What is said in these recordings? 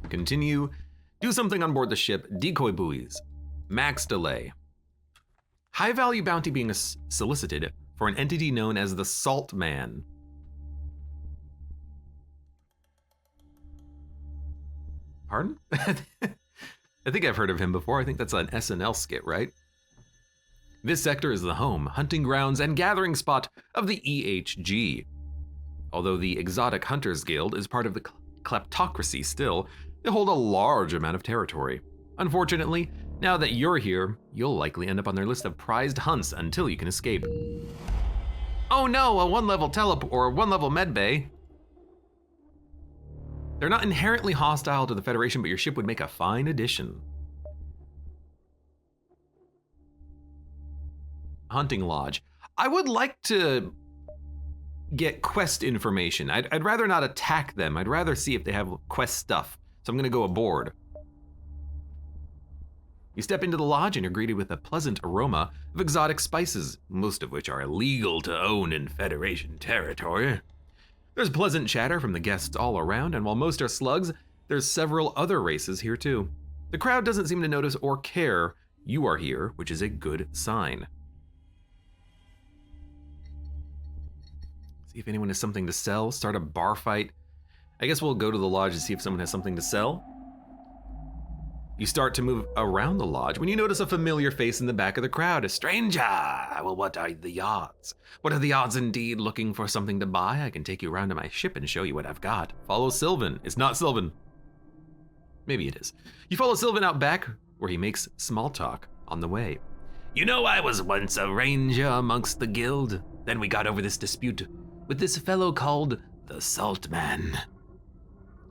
Continue. Do something on board the ship. Decoy buoys. Max delay. High value bounty being solicited for an entity known as the Salt Man. Pardon? I think I've heard of him before. I think that's an SNL skit, right? This sector is the home, hunting grounds, and gathering spot of the EHG. Although the Exotic Hunters Guild is part of the kleptocracy still, they hold a large amount of territory. Unfortunately, now that you're here, you'll likely end up on their list of prized hunts until you can escape. Oh no, a one-level teleport or one-level medbay. They're not inherently hostile to the Federation, but your ship would make a fine addition. Hunting Lodge. I would like to get quest information. I'd rather not attack them. I'd rather see if they have quest stuff. So I'm gonna go aboard. You step into the lodge and you're greeted with a pleasant aroma of exotic spices, most of which are illegal to own in Federation territory. There's pleasant chatter from the guests all around, and while most are slugs, there's several other races here too. The crowd doesn't seem to notice or care you are here, which is a good sign. See if anyone has something to sell, start a bar fight. I guess we'll go to the lodge and see if someone has something to sell. You start to move around the lodge when you notice a familiar face in the back of the crowd. A stranger! Well, what are the odds? What are the odds indeed? Looking for something to buy? I can take you around to my ship and show you what I've got. Follow Sylvan. It's not Sylvan. Maybe it is. You follow Sylvan out back where he makes small talk on the way. You know, I was once a ranger amongst the guild. Then we got over this dispute with this fellow called the Salt Man.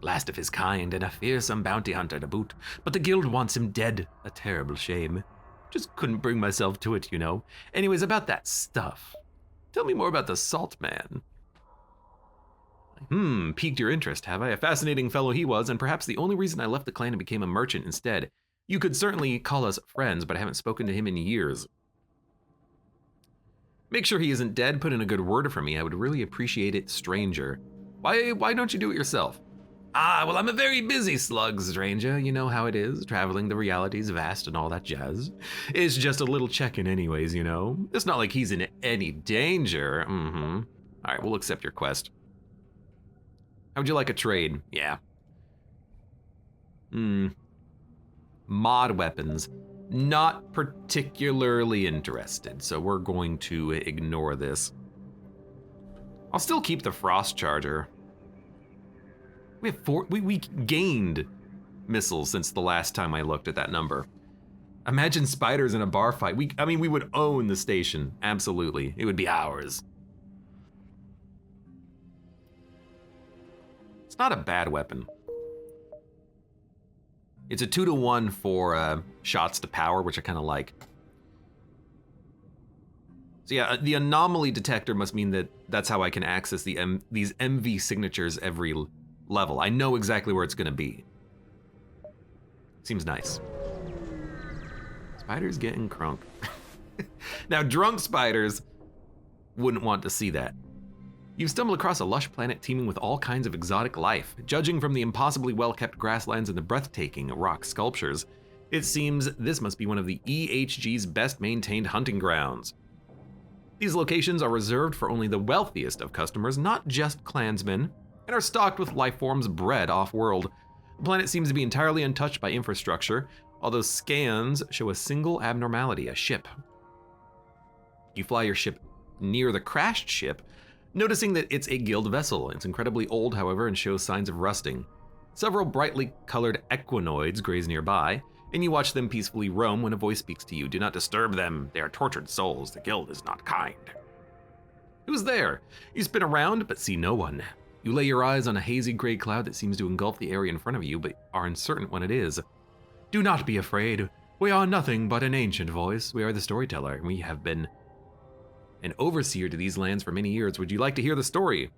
Last of his kind and a fearsome bounty hunter to boot, but the guild wants him dead. A terrible shame. Just couldn't bring myself to it, you know. Anyways, about that stuff. Tell me more about the Salt Man. Piqued your interest, have I? A fascinating fellow he was, and perhaps the only reason I left the clan and became a merchant instead. You could certainly call us friends, but I haven't spoken to him in years. Make sure he isn't dead, put in a good word for me. I would really appreciate it, stranger. Why don't you do it yourself? Ah, well, I'm a very busy slug, stranger. You know how it is, traveling the realities vast and all that jazz. It's just a little check-in anyways, you know? It's not like he's in any danger. All right, we'll accept your quest. How would you like a trade? Yeah. Mod weapons. Not particularly interested, so we're going to ignore this. I'll still keep the Frost Charger. We have we gained missiles since the last time I looked at that number. Imagine spiders in a bar fight. We would own the station, absolutely. It would be ours. It's not a bad weapon. It's a 2-to-1 for shots to power, which I kind of like. So yeah, the anomaly detector must mean that that's how I can access these MV signatures every level. I know exactly where it's gonna be. Seems nice. Spiders getting crunk. Now, drunk spiders wouldn't want to see that. You've stumbled across a lush planet teeming with all kinds of exotic life. Judging from the impossibly well-kept grasslands and the breathtaking rock sculptures, it seems this must be one of the EHG's best-maintained hunting grounds. These locations are reserved for only the wealthiest of customers, not just clansmen, and are stocked with life forms bred off-world. The planet seems to be entirely untouched by infrastructure, although scans show a single abnormality, a ship. You fly your ship near the crashed ship, noticing that it's a guild vessel. It's incredibly old, however, and shows signs of rusting. Several brightly colored equinoids graze nearby, and you watch them peacefully roam when a voice speaks to you. Do not disturb them. They are tortured souls. The guild is not kind. Who's there? You spin around, but see no one. You lay your eyes on a hazy gray cloud that seems to engulf the area in front of you, but are uncertain what it is. Do not be afraid. We are nothing but an ancient voice. We are the storyteller, and we have been an overseer to these lands for many years. Would you like to hear the story?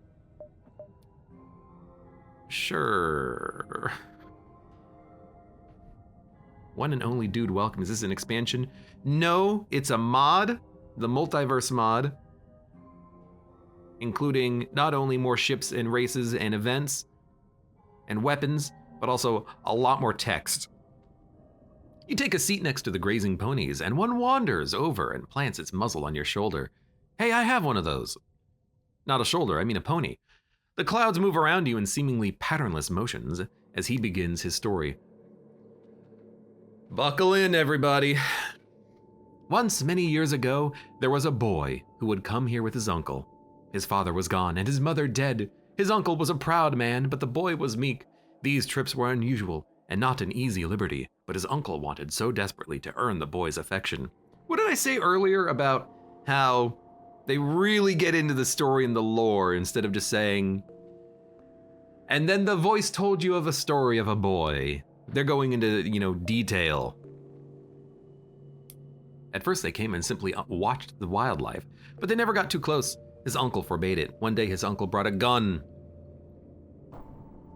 Sure. One and only dude welcome. Is this an expansion? No, it's a mod, the Multiverse mod, including not only more ships and races and events and weapons, but also a lot more text. You take a seat next to the grazing ponies, and one wanders over and plants its muzzle on your shoulder. Hey, I have one of those. Not a shoulder, I mean a pony. The clouds move around you in seemingly patternless motions as he begins his story. Buckle in, everybody. Once, many years ago, there was a boy who would come here with his uncle. His father was gone and his mother dead. His uncle was a proud man, but the boy was meek. These trips were unusual and not an easy liberty, but his uncle wanted so desperately to earn the boy's affection. What did I say earlier about how they really get into the story and the lore instead of just saying, and then the voice told you of a story of a boy. They're going into, detail. At first they came and simply watched the wildlife, but they never got too close. His uncle forbade it. One day his uncle brought a gun.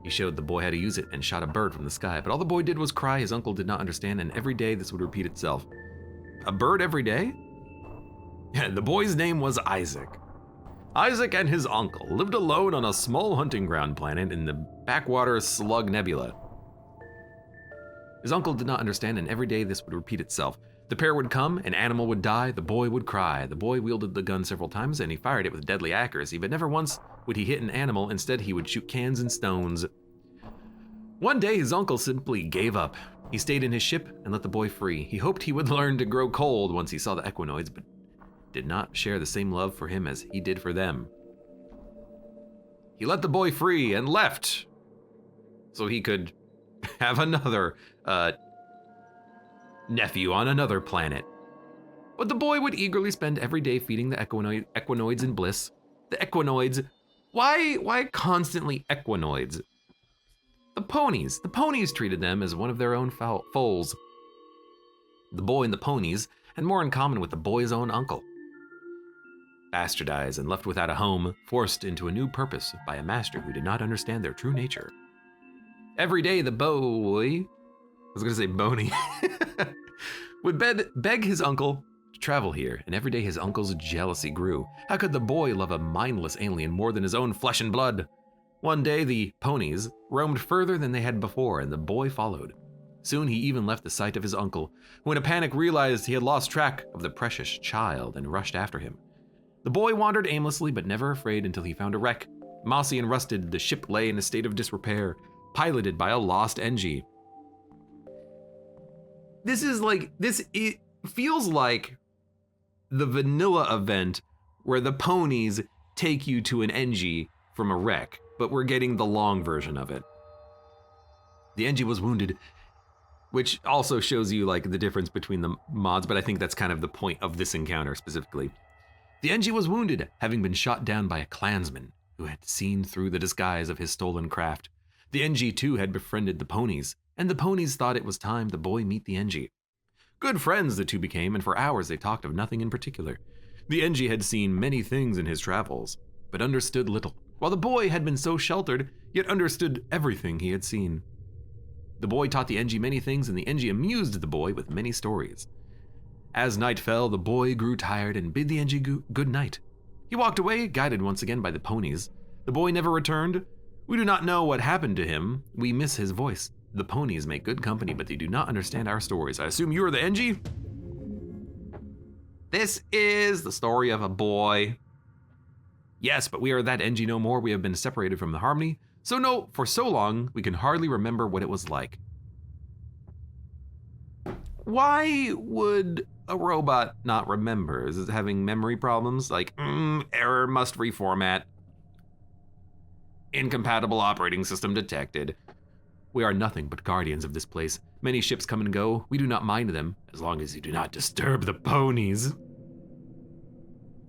He showed the boy how to use it and shot a bird from the sky, but all the boy did was cry. His uncle did not understand, and every day this would repeat itself. A bird every day? Yeah, the boy's name was Isaac. Isaac and his uncle lived alone on a small hunting ground planet in the backwater Slug Nebula. His uncle did not understand, and every day this would repeat itself. The pair would come, an animal would die, the boy would cry. The boy wielded the gun several times, and he fired it with deadly accuracy, but never once would he hit an animal. Instead, he would shoot cans and stones. One day, his uncle simply gave up. He stayed in his ship and let the boy free. He hoped he would learn to grow cold once he saw the equinoids, but did not share the same love for him as he did for them. He let the boy free and left so he could have another nephew on another planet. But the boy would eagerly spend every day feeding the equinoids in bliss. The equinoids, why constantly equinoids? The ponies treated them as one of their own foals. The boy and the ponies had more in common with the boy's own uncle. Bastardized and left without a home, forced into a new purpose by a master who did not understand their true nature. Every day the boy, I was gonna say Boney, would beg his uncle to travel here, and every day his uncle's jealousy grew. How could the boy love a mindless alien more than his own flesh and blood? One day the ponies roamed further than they had before, and the boy followed. Soon he even left the sight of his uncle, who in a panic realized he had lost track of the precious child and rushed after him. The boy wandered aimlessly, but never afraid, until he found a wreck. Mossy and rusted, the ship lay in a state of disrepair, piloted by a lost NG. It feels like the vanilla event where the ponies take you to an NG from a wreck, but we're getting the long version of it. The NG was wounded, which also shows you the difference between the mods, but I think that's kind of the point of this encounter specifically. The NG was wounded, having been shot down by a clansman who had seen through the disguise of his stolen craft. The NG too had befriended the ponies, and the ponies thought it was time the boy meet the NG. Good friends the two became, and for hours they talked of nothing in particular. The NG had seen many things in his travels, but understood little, while the boy had been so sheltered, yet understood everything he had seen. The boy taught the NG many things, and the NG amused the boy with many stories. As night fell, the boy grew tired and bid the NG good night. He walked away, guided once again by the ponies. The boy never returned. We do not know what happened to him. We miss his voice. The ponies make good company, but they do not understand our stories. I assume you are the NG? This is the story of a boy. Yes, but we are that NG no more. We have been separated from the harmony. So no, for so long, we can hardly remember what it was like. Why would a robot not remember? Is it having memory problems? Error, must reformat. Incompatible operating system detected. We are nothing but guardians of this place. Many ships come and go. We do not mind them, as long as you do not disturb the ponies.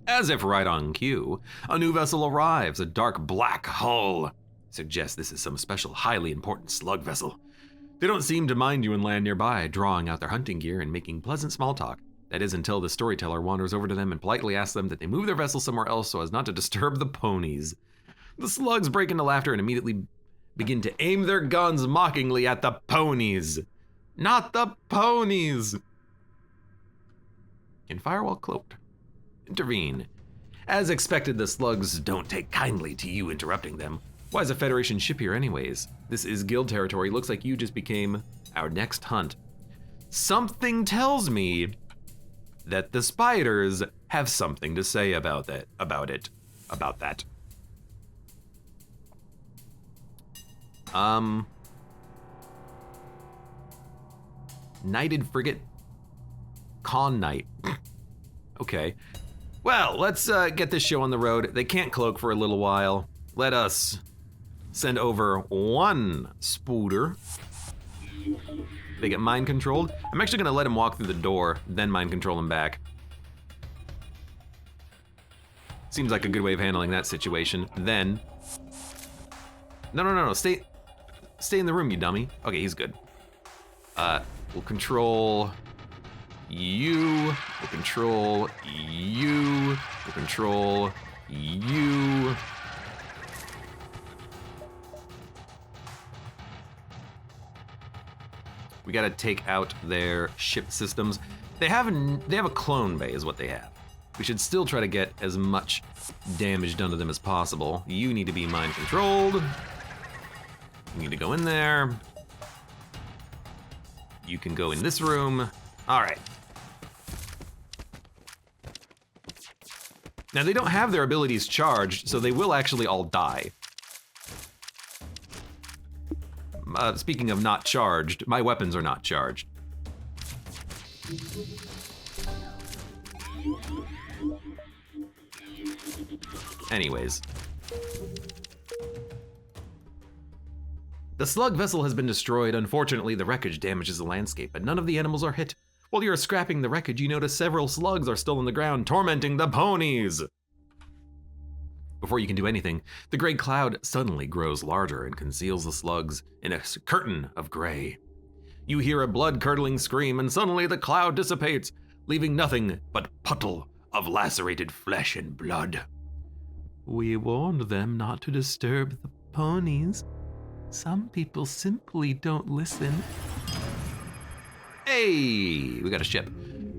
As if right on cue, a new vessel arrives, a dark black hull. Suggests this is some special, highly important slug vessel. They don't seem to mind you and land nearby, drawing out their hunting gear and making pleasant small talk. That is until the storyteller wanders over to them and politely asks them that they move their vessel somewhere else so as not to disturb the ponies. The slugs break into laughter and immediately begin to aim their guns mockingly at the ponies. Not the ponies! Can fire while cloaked. Intervene. As expected, the slugs don't take kindly to you interrupting them. Why is a Federation ship here anyways? This is guild territory. Looks like you just became our next hunt. Something tells me that the spiders have something to say about that. Knighted frigate, Con Knight. Okay. Well, let's get this show on the road. They can't cloak for a little while. Let us send over one spooter. They get mind controlled. I'm actually gonna let him walk through the door, then mind control him back. Seems like a good way of handling that situation. Then, no, stay in the room, you dummy. Okay, he's good. We'll control you, we'll control you, we'll control you. We gotta take out their ship systems. They have a clone bay is what they have. We should still try to get as much damage done to them as possible. You need to be mind controlled. You need to go in there. You can go in this room. All right. Now they don't have their abilities charged, so they will actually all die. Speaking of not charged, my weapons are not charged. Anyways. The slug vessel has been destroyed. Unfortunately, the wreckage damages the landscape, but none of the animals are hit. While you're scrapping the wreckage, you notice several slugs are still on the ground, tormenting the ponies. Before you can do anything, the gray cloud suddenly grows larger and conceals the slugs in a curtain of gray. You hear a blood-curdling scream, and suddenly the cloud dissipates, leaving nothing but puddle of lacerated flesh and blood. We warned them not to disturb the ponies. Some people simply don't listen. Hey, we got a ship.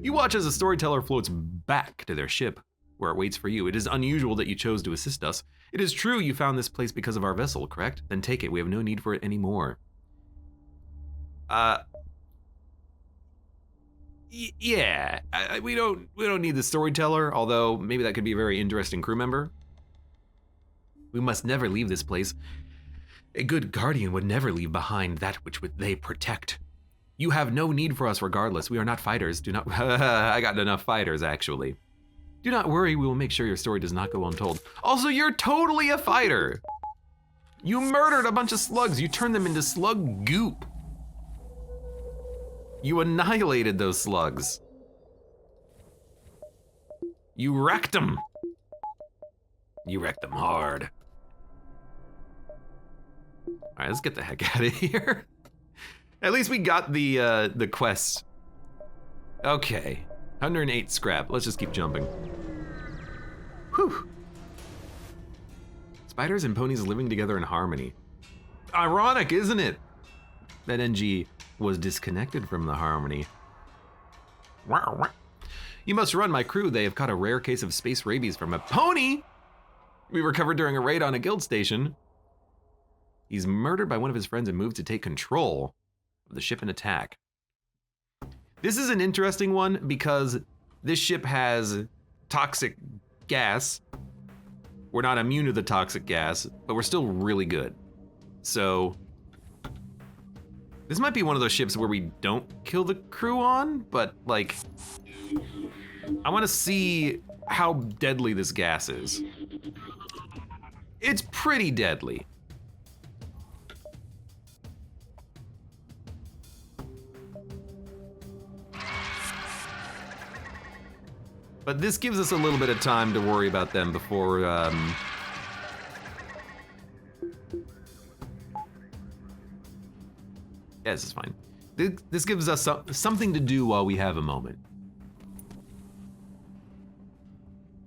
You watch as a storyteller floats back to their ship, where it waits for you. It is unusual that you chose to assist us. It is true you found this place because of our vessel, correct? Then take it, we have no need for it anymore. Yeah, we don't need the storyteller, although maybe that could be a very interesting crew member. We must never leave this place. A good guardian would never leave behind that which they protect. You have no need for us regardless. We are not fighters. Do not, I got enough fighters actually. Do not worry, we will make sure your story does not go untold. Also, you're totally a fighter. You murdered a bunch of slugs. You turned them into slug goop. You annihilated those slugs. You wrecked them. You wrecked them hard. All right, let's get the heck out of here. At least we got the quest. Okay, 108 scrap. Let's just keep jumping. Whew. Spiders and ponies living together in harmony. Ironic, isn't it? That NG was disconnected from the harmony. You must run, my crew. They have caught a rare case of space rabies from a pony we recovered during a raid on a guild station. He's murdered by one of his friends and moved to take control of the ship and attack. This is an interesting one because this ship has toxic gas. We're not immune to the toxic gas, but we're still really good. So this might be one of those ships where we don't kill the crew on, but like, I want to see how deadly this gas is. It's pretty deadly. But this gives us a little bit of time to worry about them before, yeah, this is fine. This gives us something to do while we have a moment.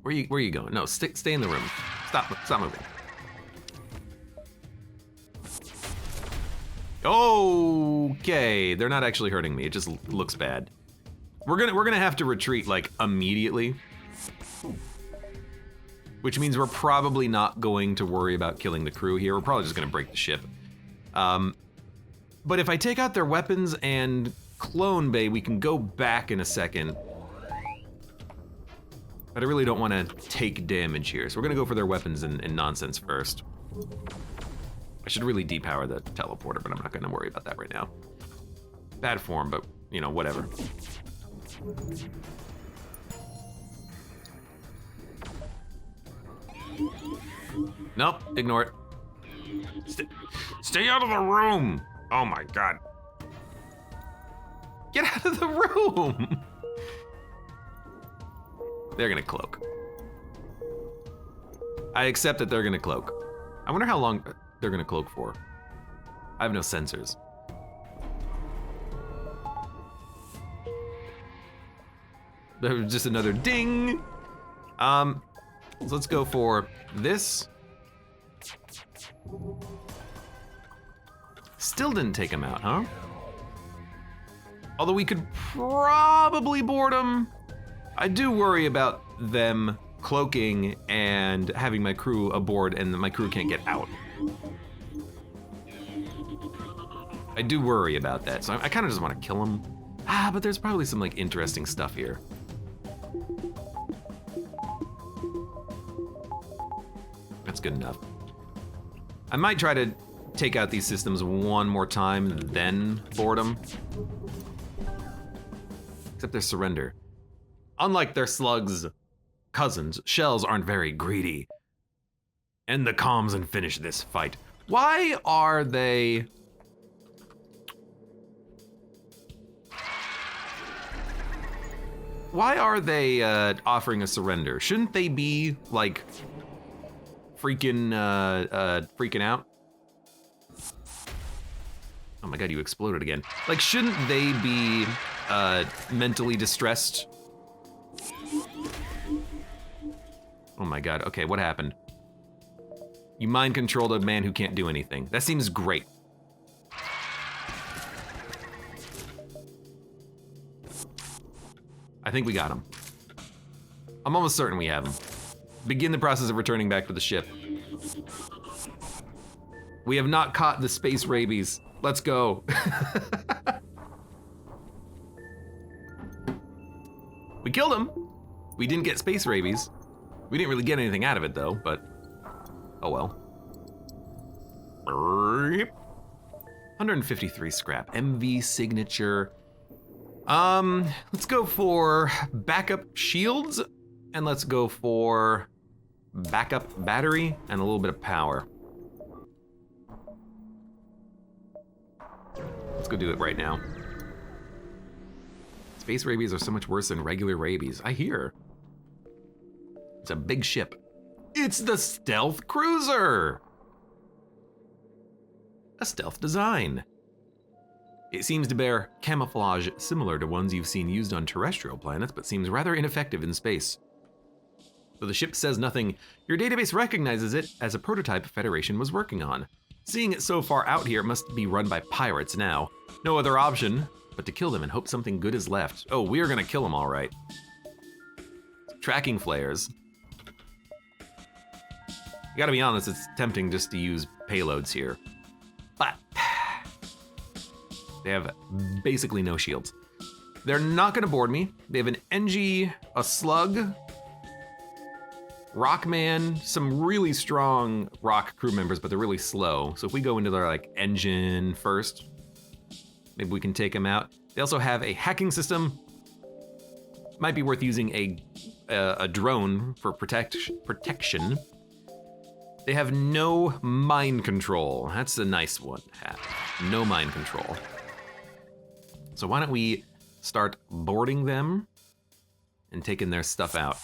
Where are you going? No, stay in the room. Stop moving. Okay, they're not actually hurting me. It just looks bad. We're gonna have to retreat like immediately. which means we're probably not going to worry about killing the crew here. We're probably just gonna break the ship. But if I take out their weapons and clone Bay, we can go back in a second. But I really don't want to take damage here, so we're gonna go for their weapons and nonsense first. I should really depower the teleporter, but I'm not gonna worry about that right now. Bad form, but you know, whatever. Nope, ignore it. Stay out of the room! Oh my god. Get out of the room! They're gonna cloak. I accept that they're gonna cloak. I wonder how long they're gonna cloak for. I have no sensors. There's just another ding. So let's go for this. Still didn't take him out, huh? Although we could probably board him. I do worry about them cloaking and having my crew aboard and my crew can't get out. I do worry about that, so I kind of just want to kill him. But there's probably some like interesting stuff here. That's good enough. I might try to take out these systems one more time, then board them. Except their surrender. Unlike their slugs cousins, shells aren't very greedy. End the comms and finish this fight. Why are they... offering a surrender? Shouldn't they be, like, freaking out? Oh my god, you exploded again. Like, shouldn't they be mentally distressed? Oh my god, okay, what happened? You mind controlled a man who can't do anything. That seems great. I think we got him. I'm almost certain we have him. Begin the process of returning back to the ship. We have not caught the space rabies. Let's go. We killed him. We didn't get space rabies. We didn't really get anything out of it though, but oh well. 153 scrap, MV signature. Let's go for backup shields and let's go for backup battery and a little bit of power. Let's go do it right now. Space rabies are so much worse than regular rabies, I hear. It's a big ship. It's the stealth cruiser! A stealth design. It seems to bear camouflage similar to ones you've seen used on terrestrial planets, but seems rather ineffective in space. Though the ship says nothing, your database recognizes it as a prototype Federation was working on. Seeing it so far out here, it must be run by pirates now. No other option but to kill them and hope something good is left. Oh, we're gonna kill them all right. Tracking flares. You gotta be honest, it's tempting just to use payloads here. But they have basically no shields. They're not gonna board me. They have an NG, a slug, Rockman, some really strong rock crew members, but they're really slow. So if we go into their like engine first, maybe we can take them out. They also have a hacking system. Might be worth using a drone for protection. They have no mind control. That's a nice one to have. No mind control. So why don't we start boarding them and taking their stuff out.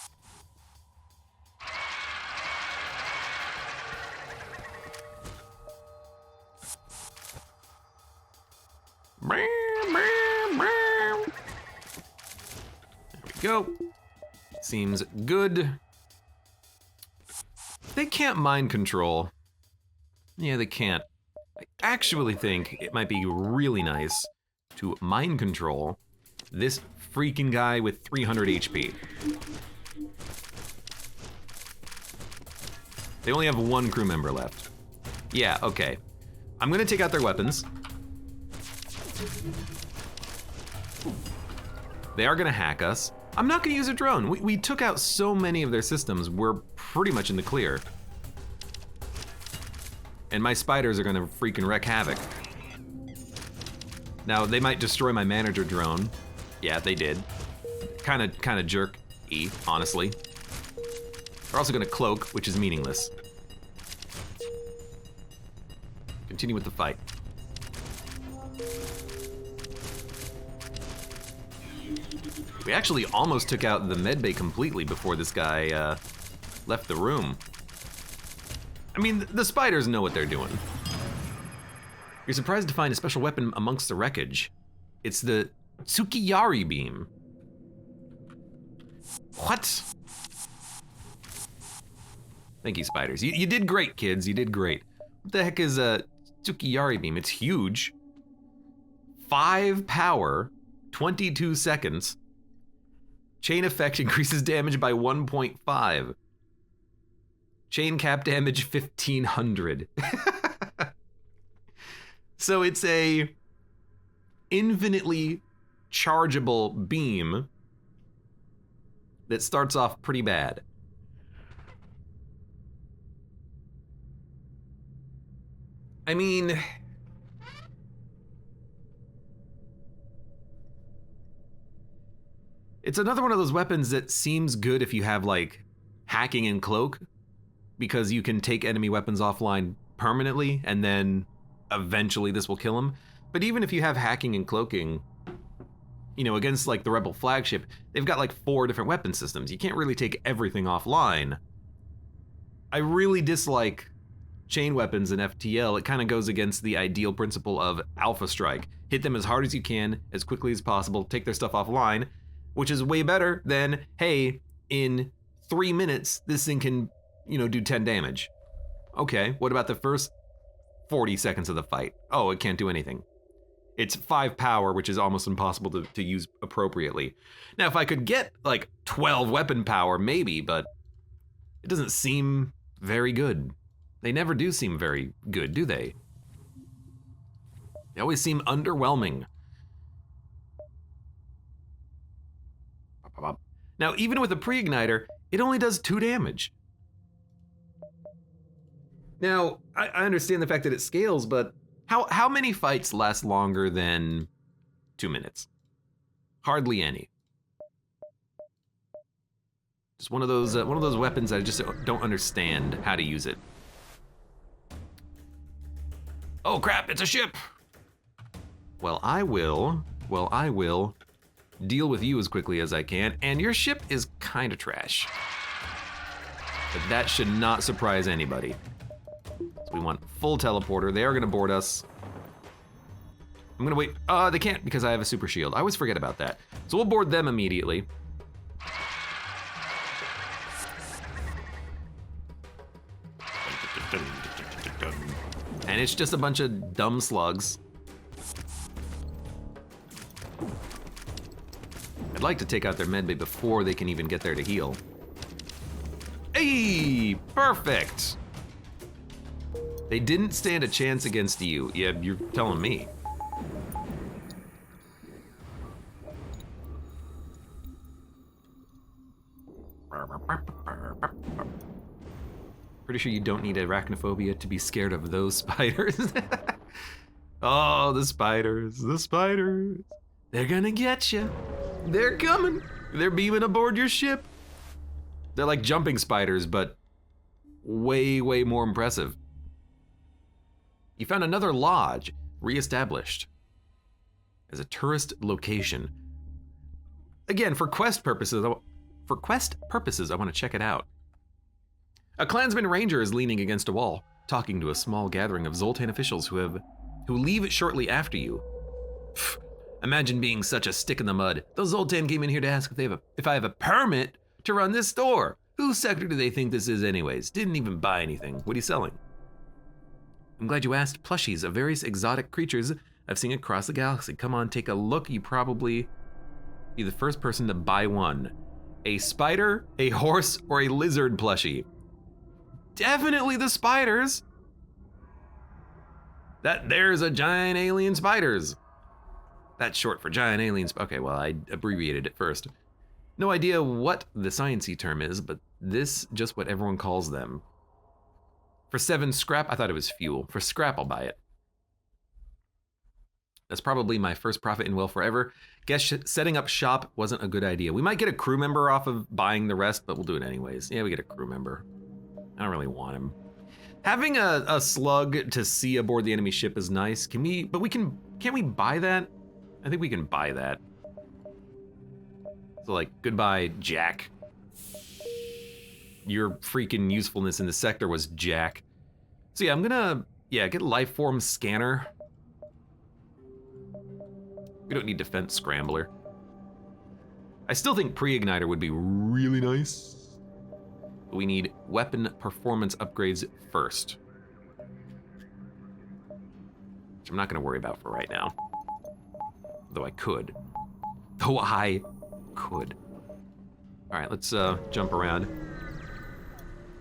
There we go. Seems good. They can't mind control. Yeah, they can't. I actually think it might be really nice to mind control this freaking guy with 300 HP. They only have one crew member left. Yeah, okay. I'm gonna take out their weapons. They are gonna hack us. I'm not gonna use a drone. We took out so many of their systems, we're pretty much in the clear. And my spiders are gonna freaking wreak havoc. Now, they might destroy my manager drone. Yeah, they did. Kinda jerk-y, honestly. They're also gonna cloak, which is meaningless. Continue with the fight. We actually almost took out the medbay completely before this guy left the room. I mean, the spiders know what they're doing. You're surprised to find a special weapon amongst the wreckage. It's the Tsukiyari beam. What? Thank you, spiders. You did great, kids. You did great. What the heck is a Tsukiyari beam? It's huge. 5 power, 22 seconds. Chain effect increases damage by 1.5. Chain cap damage 1500. So it's a infinitely chargeable beam that starts off pretty bad. I mean, it's another one of those weapons that seems good if you have like hacking and cloak, because you can take enemy weapons offline permanently and then eventually this will kill them. But even if you have hacking and cloaking, you know, against like the Rebel flagship, they've got like 4 different weapon systems. You can't really take everything offline. I really dislike chain weapons in FTL. It kind of goes against the ideal principle of Alpha Strike. Hit them as hard as you can, as quickly as possible, take their stuff offline, which is way better than, hey, in 3 minutes, this thing can, you know, do 10 damage. Okay, what about the first 40 seconds of the fight? Oh, it can't do anything. It's 5 power, which is almost impossible to use appropriately. Now, if I could get like 12 weapon power, maybe, but it doesn't seem very good. They never do seem very good, do they? They always seem underwhelming. Now, even with a pre-igniter, it only does 2 damage. Now, I understand the fact that it scales, but how many fights last longer than 2 minutes? Hardly any. Just one of those weapons I just don't understand how to use it. Oh crap, it's a ship! Well, I will deal with you as quickly as I can, and your ship is kinda trash. But that should not surprise anybody. So we want full teleporter. They are gonna board us. I'm gonna wait. They can't because I have a super shield. I always forget about that. So we'll board them immediately. And it's just a bunch of dumb slugs. I'd like to take out their medbay before they can even get there to heal. Hey, perfect. They didn't stand a chance against you. Yeah, you're telling me. Pretty sure you don't need arachnophobia to be scared of those spiders. Oh, the spiders, the spiders. They're gonna get you. They're coming. They're beaming aboard your ship. They're like jumping spiders, but way, way more impressive. You found another lodge, reestablished as a tourist location. Again, for quest purposes, I want to check it out. A Klansman ranger is leaning against a wall, talking to a small gathering of Zoltan officials who leave shortly after you. Pfft, imagine being such a stick in the mud. Those Zoltan came in here to ask if I have a permit to run this store. Whose sector do they think this is anyways? Didn't even buy anything. What are you selling? I'm glad you asked. Plushies of various exotic creatures I've seen across the galaxy. Come on, take a look. You probably be the first person to buy one. A spider, a horse, or a lizard plushie. definitely the spiders. There's a giant alien spiders. That's short for giant aliens. Okay, well, I abbreviated it first. No idea what the sciencey term is, but this just what everyone calls them. For 7 scrap, I thought it was fuel. For scrap, I'll buy it. That's probably my first profit in Well Forever. Guess setting up shop wasn't a good idea. We might get a crew member off of buying the rest, but we'll do it anyways. Yeah, we get a crew member. I don't really want him. Having a slug to see aboard the enemy ship is nice. Can't we buy that? I think we can buy that. So like, goodbye, Jack. Your freaking usefulness in the sector was Jack. So yeah, I'm gonna, get life form scanner. We don't need defense scrambler. I still think pre-igniter would be really nice. But we need weapon performance upgrades first. Which I'm not gonna worry about for right now. Though I could. All right, let's jump around.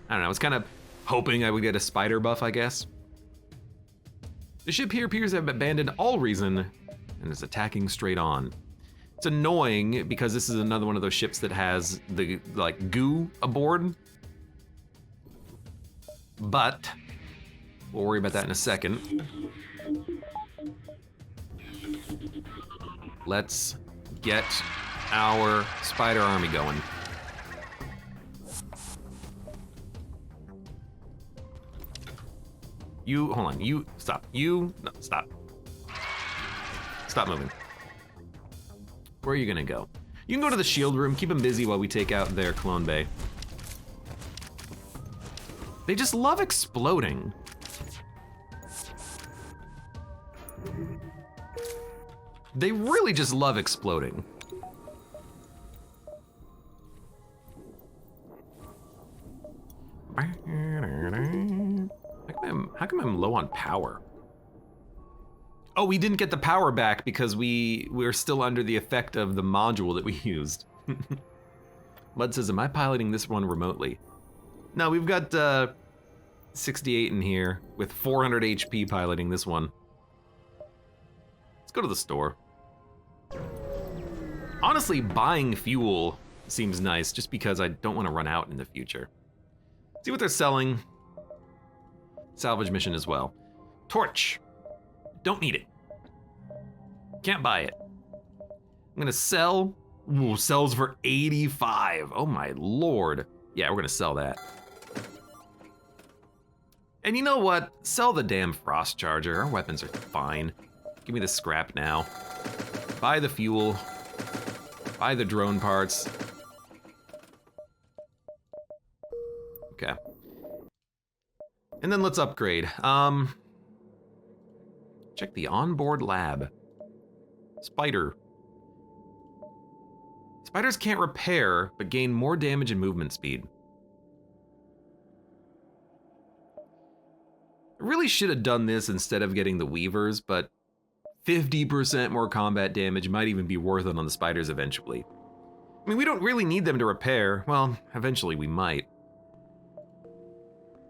I don't know, I was kind of hoping I would get a spider buff, I guess. The ship here appears to have abandoned all reason and is attacking straight on. It's annoying because this is another one of those ships that has the like goo aboard. But we'll worry about that in a second. Let's get our spider army going. Hold on, stop. No, stop. Stop moving. Where are you gonna go? You can go to the shield room, keep them busy while we take out their clone bay. They just love exploding. They really just love exploding. How come I'm low on power? Oh, we didn't get the power back because we're still under the effect of the module that we used. Mud says, am I piloting this one remotely? No, we've got 68 in here with 400 HP piloting this one. Let's go to the store. Honestly, buying fuel seems nice just because I don't want to run out in the future. See what they're selling. Salvage mission as well. Torch. Don't need it. Can't buy it. I'm gonna sell. Ooh, sells for 85. Oh my lord. Yeah, we're gonna sell that. And you know what? Sell the damn frost charger. Our weapons are fine. Give me the scrap now. Buy the fuel. Buy the drone parts. Okay. And then let's upgrade. Check the onboard lab. Spider. Spiders can't repair, but gain more damage and movement speed. I really should have done this instead of getting the weavers, but 50% more combat damage might even be worth it on the spiders eventually. I mean, we don't really need them to repair. Well, eventually we might.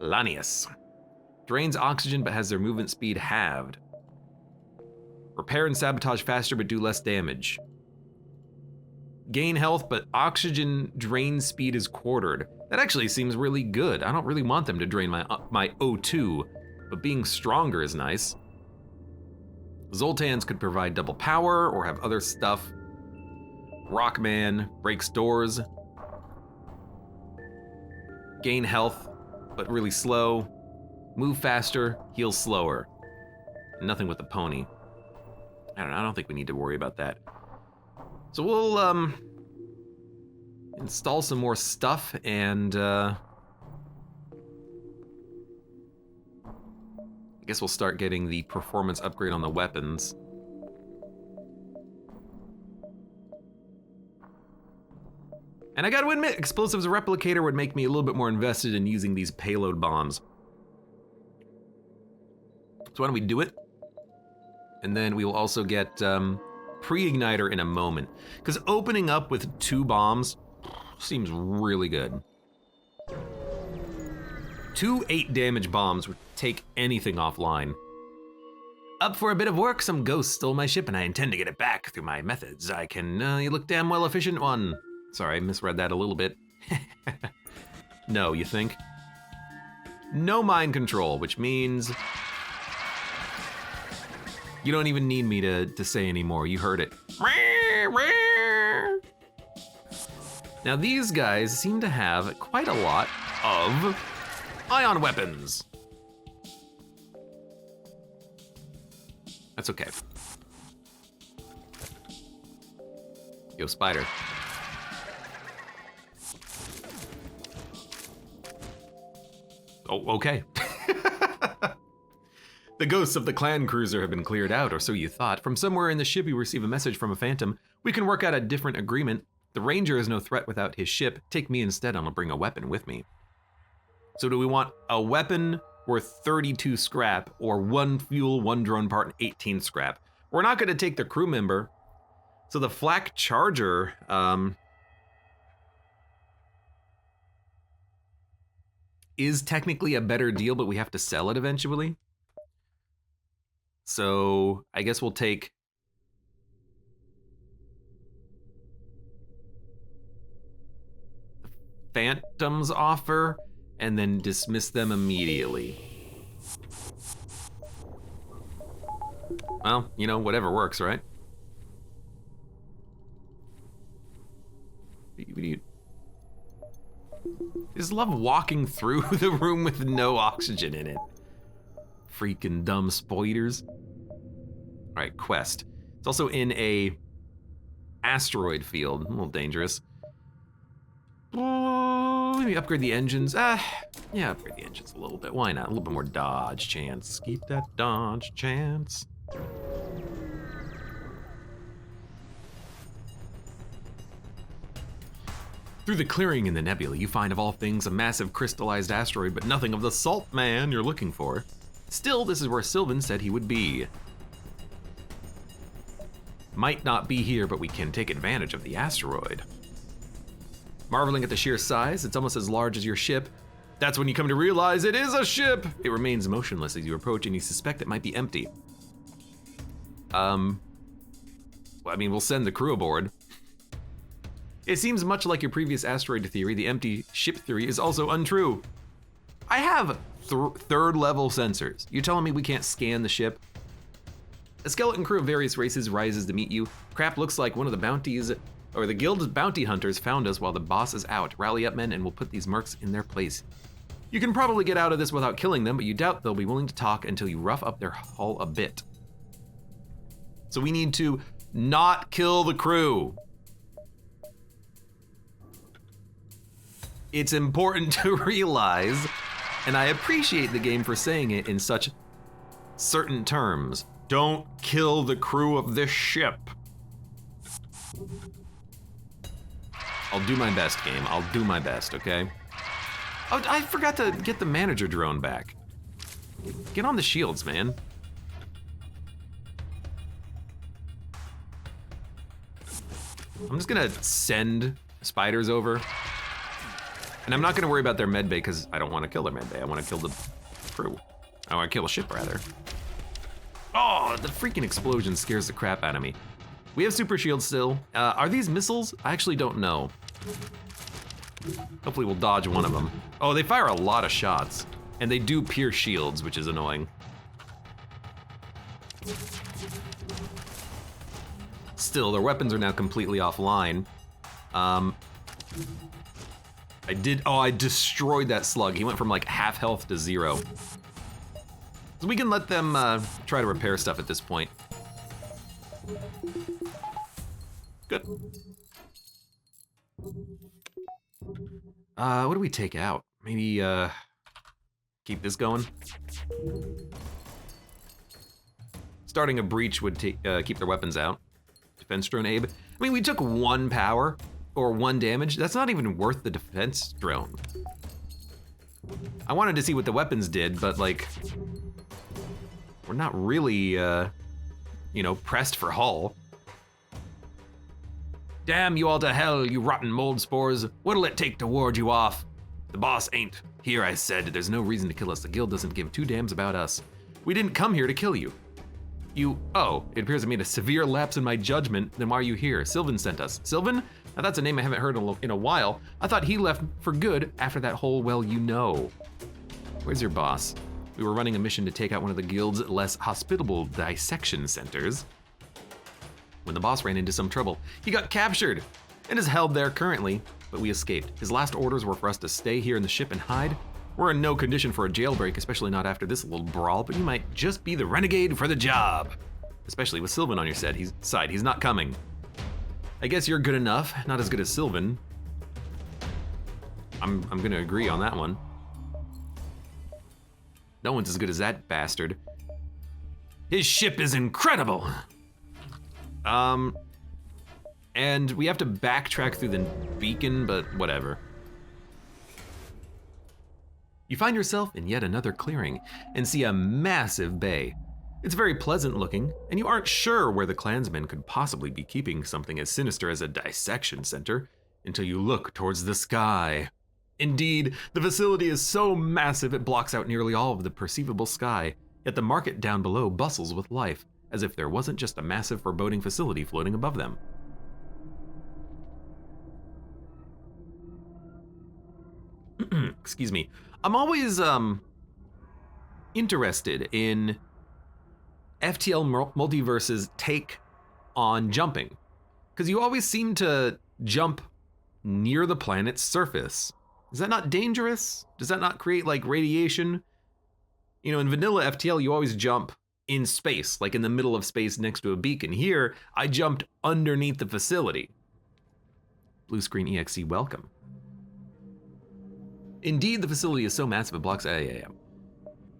Lanius. Drains oxygen but has their movement speed halved. Repair and sabotage faster but do less damage. Gain health but oxygen drain speed is quartered. That actually seems really good. I don't really want them to drain my O2, but being stronger is nice. Zoltans could provide double power or have other stuff. Rockman breaks doors. Gain health but really slow. Move faster, heal slower. Nothing with the pony. I don't know, I don't think we need to worry about that. So we'll install some more stuff and I guess we'll start getting the performance upgrade on the weapons. And I gotta admit, explosives replicator would make me a little bit more invested in using these payload bombs. So why don't we do it? And then we will also get pre-igniter in a moment. Because opening up with 2 bombs seems really good. 2 8-damage bombs would take anything offline. Up for a bit of work, some ghost stole my ship and I intend to get it back through my methods. I can, you look damn well efficient one. Sorry, I misread that a little bit. No, you think? No mind control, which means you don't even need me to say anymore. You heard it. Now these guys seem to have quite a lot of ion weapons. That's okay. Yo, spider. Oh, okay. The ghosts of the clan cruiser have been cleared out, or so you thought. From somewhere in the ship you receive a message from a phantom. We can work out a different agreement. The ranger is no threat without his ship. Take me instead and I'll bring a weapon with me. So do we want a weapon worth 32 scrap, or 1 fuel, 1 drone part, and 18 scrap? We're not gonna take the crew member. So the flak charger, is technically a better deal, but we have to sell it eventually. So I guess we'll take the Phantom's offer and then dismiss them immediately. Well, you know, whatever works, right? I just love walking through the room with no oxygen in it. Freaking dumb spoilers. All right, quest. It's also in a asteroid field, a little dangerous. Maybe upgrade the engines. Yeah, upgrade the engines a little bit. Why not? A little bit more dodge chance. Keep that dodge chance. Through the clearing in the nebula, you find of all things a massive crystallized asteroid, but nothing of the salt man you're looking for. Still, this is where Sylvan said he would be. Might not be here, but we can take advantage of the asteroid. Marveling at the sheer size, it's almost as large as your ship. That's when you come to realize it is a ship! It remains motionless as you approach and you suspect it might be empty. Well, I mean, we'll send the crew aboard. It seems much like your previous asteroid theory, the empty ship theory is also untrue. I have third level sensors. You telling me we can't scan the ship? A skeleton crew of various races rises to meet you. Crap looks like one of the bounties, or the guild's bounty hunters found us while the boss is out. Rally up, men, and we'll put these mercs in their place. You can probably get out of this without killing them, but you doubt they'll be willing to talk until you rough up their hull a bit. So we need to not kill the crew. It's important to realize, and I appreciate the game for saying it in such certain terms. Don't kill the crew of this ship. I'll do my best, game. I'll do my best, okay? Oh, I forgot to get the manager drone back. Get on the shields, man. I'm just gonna send spiders over. And I'm not gonna worry about their medbay because I don't wanna kill their medbay. I wanna kill the crew. I wanna kill a ship, rather. Oh, the freaking explosion scares the crap out of me. We have super shields still. Are these missiles? I actually don't know. Hopefully we'll dodge one of them. Oh, they fire a lot of shots. And they do pierce shields, which is annoying. Still, their weapons are now completely offline. I destroyed that slug. He went from like half health to 0. So we can let them try to repair stuff at this point. Good. What do we take out? Maybe keep this going. Starting a breach would keep their weapons out. Defense drone, Abe. I mean, we took 1 power or 1 damage. That's not even worth the defense drone. I wanted to see what the weapons did, but like, we're not really, pressed for hull. Damn you all to hell, you rotten mold spores. What'll it take to ward you off? The boss ain't here, I said. There's no reason to kill us. The guild doesn't give two damns about us. We didn't come here to kill you. Oh, it appears I made a severe lapse in my judgment. Then why are you here? Sylvan sent us. Sylvan? Now that's a name I haven't heard in a while. I thought he left for good after that whole well you know. Where's your boss? We were running a mission to take out one of the guild's less hospitable dissection centers. When the boss ran into some trouble, he got captured and is held there currently, but we escaped. His last orders were for us to stay here in the ship and hide. We're in no condition for a jailbreak, especially not after this little brawl, but you might just be the renegade for the job. Especially with Sylvan on your side, he's not coming. I guess you're good enough, not as good as Sylvan. I'm gonna agree on that one. No one's as good as that bastard. His ship is incredible. And we have to backtrack through the beacon, but whatever. You find yourself in yet another clearing and see a massive bay. It's very pleasant looking, and you aren't sure where the clansmen could possibly be keeping something as sinister as a dissection center until you look towards the sky. Indeed, the facility is so massive it blocks out nearly all of the perceivable sky, yet the market down below bustles with life, as if there wasn't just a massive foreboding facility floating above them. Excuse me. I'm always interested in FTL Multiverse's take on jumping, because you always seem to jump near the planet's surface. Is that not dangerous? Does that not create like radiation? You know, in vanilla FTL, you always jump in space, like in the middle of space next to a beacon. Here, I jumped underneath the facility. Blue screen EXE, welcome. Indeed, the facility is so massive it blocks.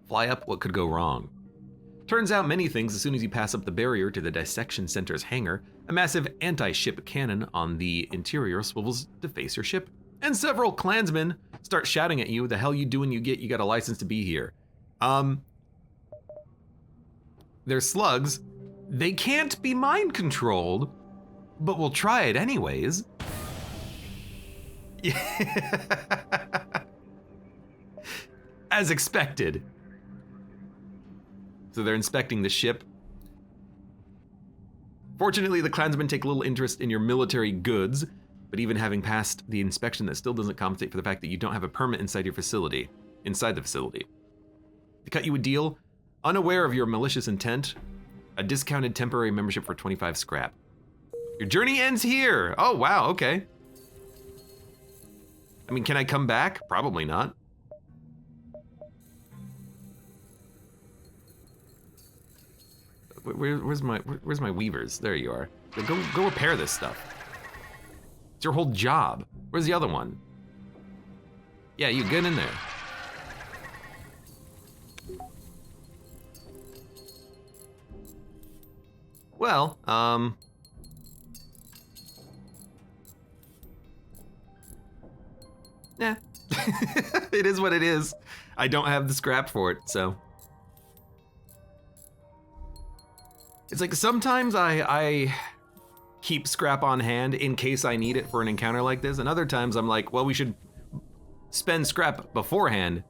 Fly up, what could go wrong? Turns out many things as soon as you pass up the barrier to the dissection center's hangar. A massive anti-ship cannon on the interior swivels to face your ship, and several clansmen start shouting at you, "The hell you doing? You got a license to be here." They're slugs. They can't be mind controlled, but we'll try it anyways. As expected. So they're inspecting the ship. Fortunately, the clansmen take little interest in your military goods, but even having passed the inspection, that still doesn't compensate for the fact that you don't have a permit inside the facility. To cut you a deal, unaware of your malicious intent, a discounted temporary membership for 25 scrap. Your journey ends here. Oh, wow, okay. I mean, can I come back? Probably not. Where's my weavers? There you are. Go repair this stuff. It's your whole job. Where's the other one? Yeah, you get in there. Well, yeah. It is what it is. I don't have the scrap for it, so. It's like sometimes I keep scrap on hand in case I need it for an encounter like this, and other times I'm like, well, we should spend scrap beforehand,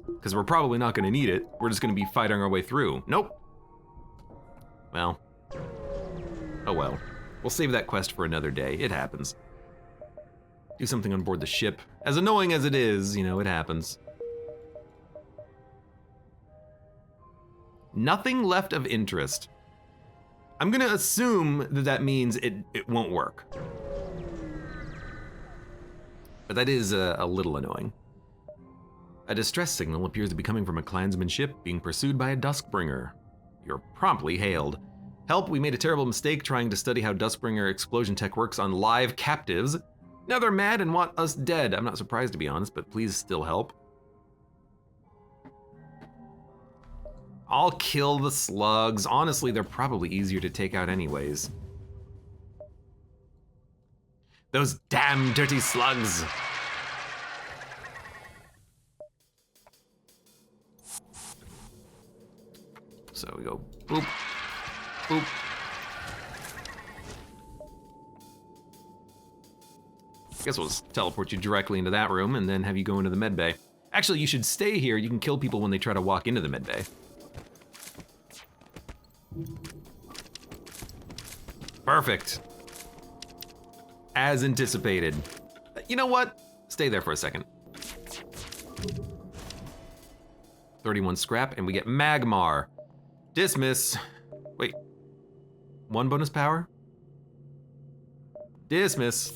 because we're probably not gonna need it. We're just gonna be fighting our way through. Nope. Well. Oh well. We'll save that quest for another day. It happens. Do something on board the ship. As annoying as it is, you know, it happens. Nothing left of interest. I'm gonna assume that means it won't work. But that is a little annoying. A distress signal appears to be coming from a clansman ship being pursued by a Duskbringer. You're promptly hailed. Help, we made a terrible mistake trying to study how Duskbringer explosion tech works on live captives. Now they're mad and want us dead. I'm not surprised, to be honest, but please still help. I'll kill the slugs. Honestly, they're probably easier to take out anyways. Those damn dirty slugs. So we go boop, boop. Guess we'll just teleport you directly into that room and then have you go into the med bay. Actually, you should stay here. You can kill people when they try to walk into the med bay. Perfect. As anticipated. You know what? Stay there for a second. 31 scrap, and we get Magmar. Dismiss. Wait. 1 bonus power? Dismiss.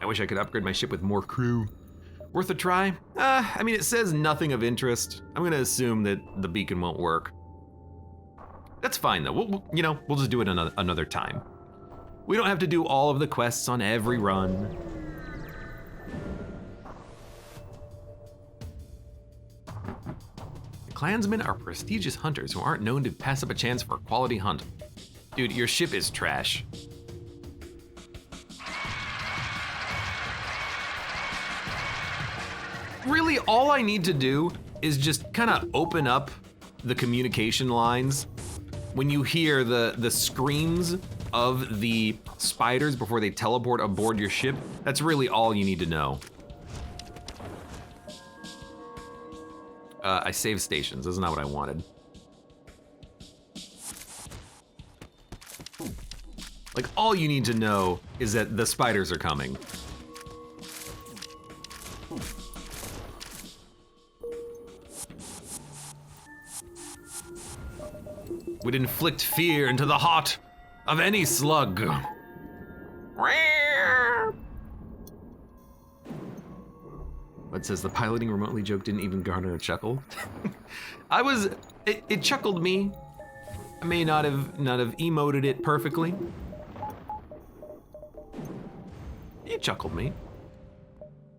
I wish I could upgrade my ship with more crew. Worth a try? I mean, it says nothing of interest. I'm gonna assume that the beacon won't work. That's fine though. We'll just do it another time. We don't have to do all of the quests on every run. The clansmen are prestigious hunters who aren't known to pass up a chance for a quality hunt. Dude, your ship is trash. Really, all I need to do is just kind of open up the communication lines. When you hear the screams of the spiders before they teleport aboard your ship, that's really all you need to know. I saved stations, that's not what I wanted. Like, all you need to know is that the spiders are coming. Would inflict fear into the heart of any slug. What says the piloting remotely joke didn't even garner a chuckle? It chuckled me. I may not have emoted it perfectly. It chuckled me.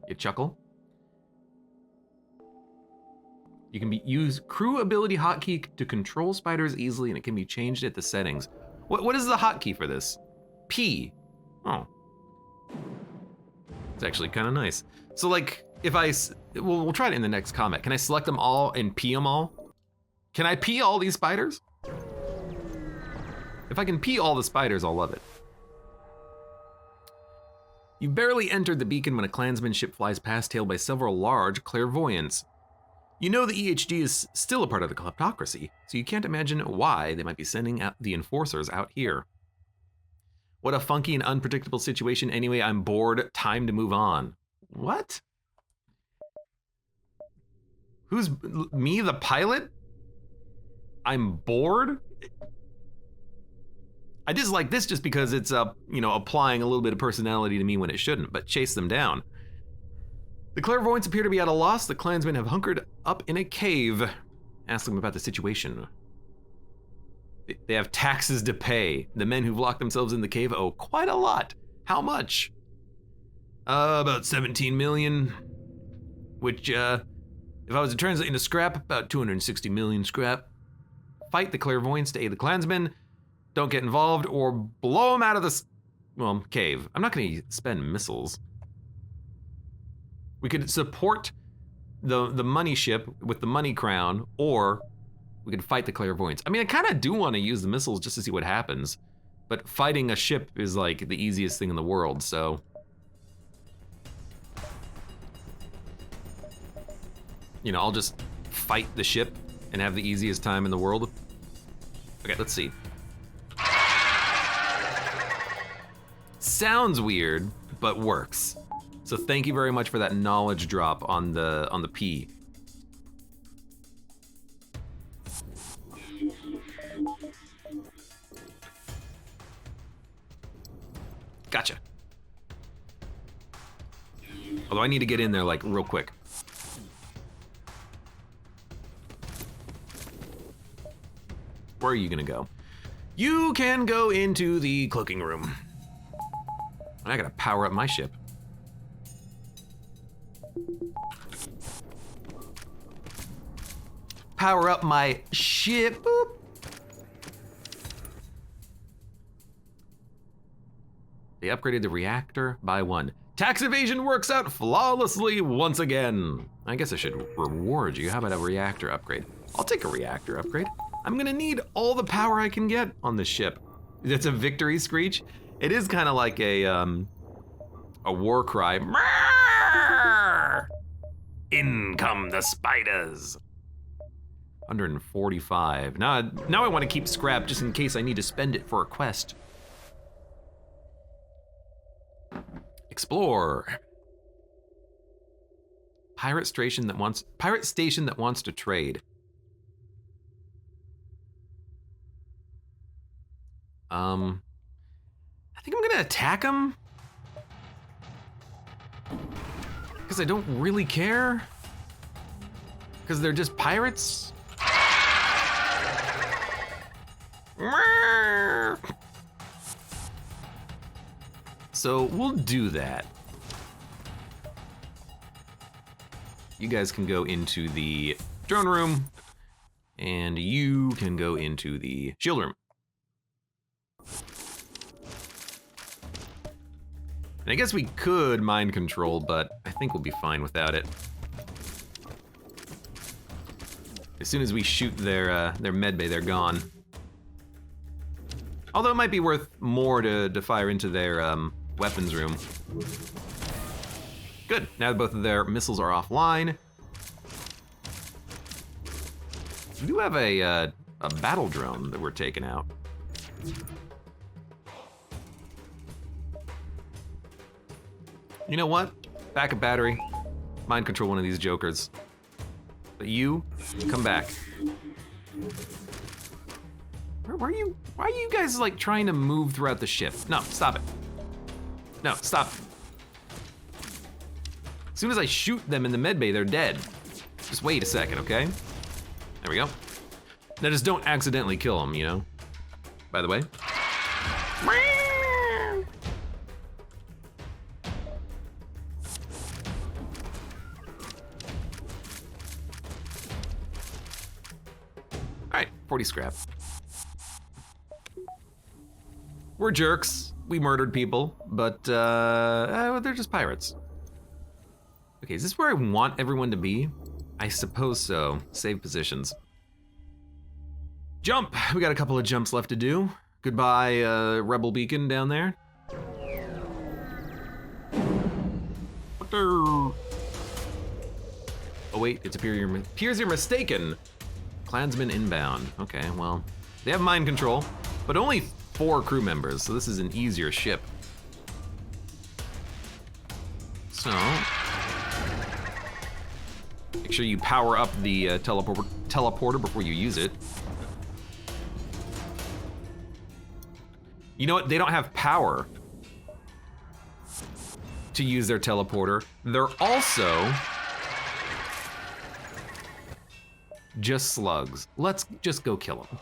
You chuckle? You can use crew ability hotkey to control spiders easily, and it can be changed at the settings. What is the hotkey for this? P. Oh. It's actually kind of nice. So like, if we'll try it in the next comment. Can I select them all and P them all? Can I P all these spiders? If I can P all the spiders, I'll love it. You barely entered the beacon when a clansman ship flies past, tailed by several large clairvoyants. You know the EHG is still a part of the kleptocracy, so you can't imagine why they might be sending out the enforcers out here. What a funky and unpredictable situation. Anyway, I'm bored. Time to move on. What? Who's me, the pilot? I'm bored? I dislike this just because it's applying a little bit of personality to me when it shouldn't, but chase them down. The clairvoyants appear to be at a loss. The clansmen have hunkered up in a cave. Ask them about the situation. They have taxes to pay. The men who've locked themselves in the cave owe quite a lot. How much? About 17 million, which, if I was to translate into scrap, about 260 million scrap. Fight the clairvoyants to aid the clansmen. Don't get involved or blow them out of the cave. I'm not gonna spend missiles. We could support the money ship with the money crown, or we could fight the clairvoyants. I mean, I kind of do want to use the missiles just to see what happens, but fighting a ship is like the easiest thing in the world, so. I'll just fight the ship and have the easiest time in the world. Okay, let's see. Sounds weird, but works. So thank you very much for that knowledge drop on the P. Gotcha. Although I need to get in there like real quick. Where are you gonna go? You can go into the cloaking room. And I gotta power up my ship. Power up my ship. Boop. They upgraded the reactor by 1. Tax evasion works out flawlessly once again. I guess I should reward you. How about a reactor upgrade? I'll take a reactor upgrade. I'm gonna need all the power I can get on this ship. It's a victory screech. It is kind of like a war cry. In come the spiders. 145. Now I want to keep scrap just in case I need to spend it for a quest. Explore. Pirate station that wants to trade. I think I'm gonna attack them because I don't really care. Because they're just pirates. So we'll do that. You guys can go into the drone room, and you can go into the shield room. And I guess we could mind control, but I think we'll be fine without it. As soon as we shoot their medbay, they're gone. Although it might be worth more to fire into their weapons room. Good, now both of their missiles are offline. We do have a battle drone that we're taking out. You know what? Backup battery. Mind control one of these jokers. But you, come back. Why are you guys like trying to move throughout the ship? No, stop it. No, stop. As soon as I shoot them in the medbay, they're dead. Just wait a second, okay? There we go. Now just don't accidentally kill them, you know? By the way. All right, 40 scrap. We're jerks. We murdered people, but they're just pirates. Okay, is this where I want everyone to be? I suppose so. Save positions. Jump! We got a couple of jumps left to do. Goodbye, Rebel Beacon down there. Oh wait, it appears you're mistaken. Klansman inbound. Okay, well, they have mind control, but only 4 crew members, so this is an easier ship. So, make sure you power up the teleporter before you use it. You know what? They don't have power to use their teleporter. They're also just slugs. Let's just go kill them.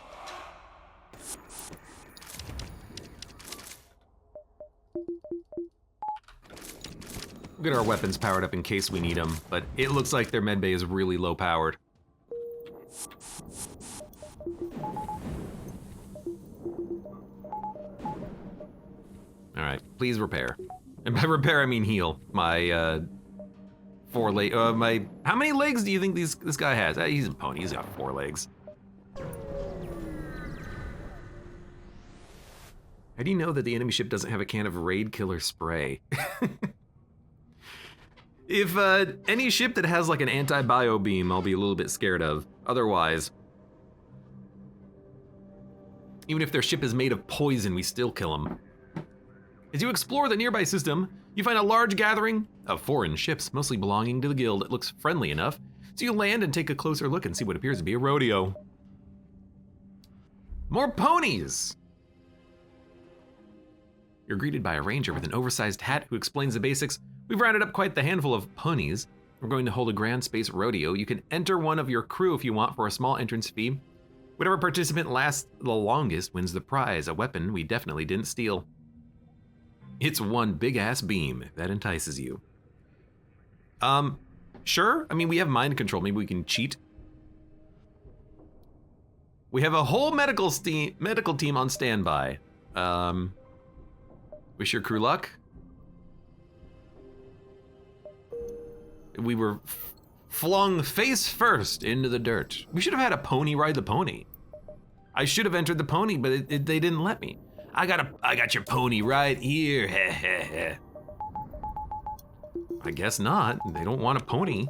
We'll get our weapons powered up in case we need them, but it looks like their medbay is really low powered. All right, please repair. And by repair, I mean heal. My 4 leg, how many legs do you think this guy has? He's a pony, he's got 4 legs. How do you know that the enemy ship doesn't have a can of raid killer spray? If any ship that has like an anti-bio beam, I'll be a little bit scared of. Otherwise, even if their ship is made of poison, we still kill them. As you explore the nearby system, you find a large gathering of foreign ships, mostly belonging to the guild. It looks friendly enough, so you land and take a closer look and see what appears to be a rodeo. More ponies! You're greeted by a ranger with an oversized hat who explains the basics. We've rounded up quite the handful of ponies. We're going to hold a grand space rodeo. You can enter one of your crew if you want for a small entrance fee. Whatever participant lasts the longest wins the prize, a weapon we definitely didn't steal. It's one big-ass beam, if that entices you. Sure, I mean, we have mind control, maybe we can cheat. We have a whole medical team on standby. Wish your crew luck. We were flung face first into the dirt. We should have had a pony ride the pony. I should have entered the pony, but they didn't let me. I got your pony right here. I guess not. They don't want a pony.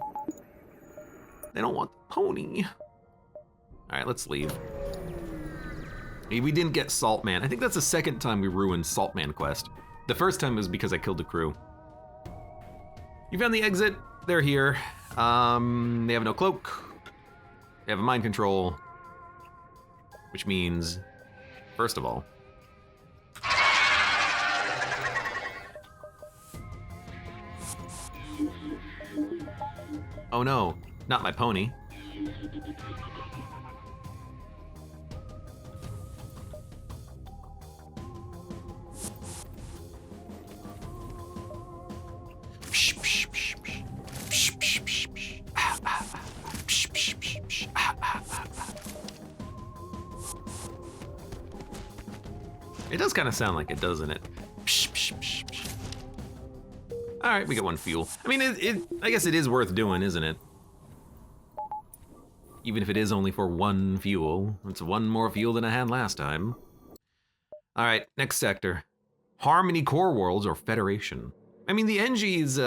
They don't want the pony. All right, let's leave. We didn't get Saltman. I think that's the second time we ruined Saltman quest. The first time was because I killed the crew. You found the exit. They're here. They have no cloak. They have a mind control. Which means, first of all, oh no, not my pony. It does kind of sound like it, doesn't it? All right, we got one fuel. I mean, I guess it is worth doing, isn't it? Even if it is only for one fuel. It's one more fuel than I had last time. All right, next sector. Harmony Core Worlds or Federation. I mean, the NG's,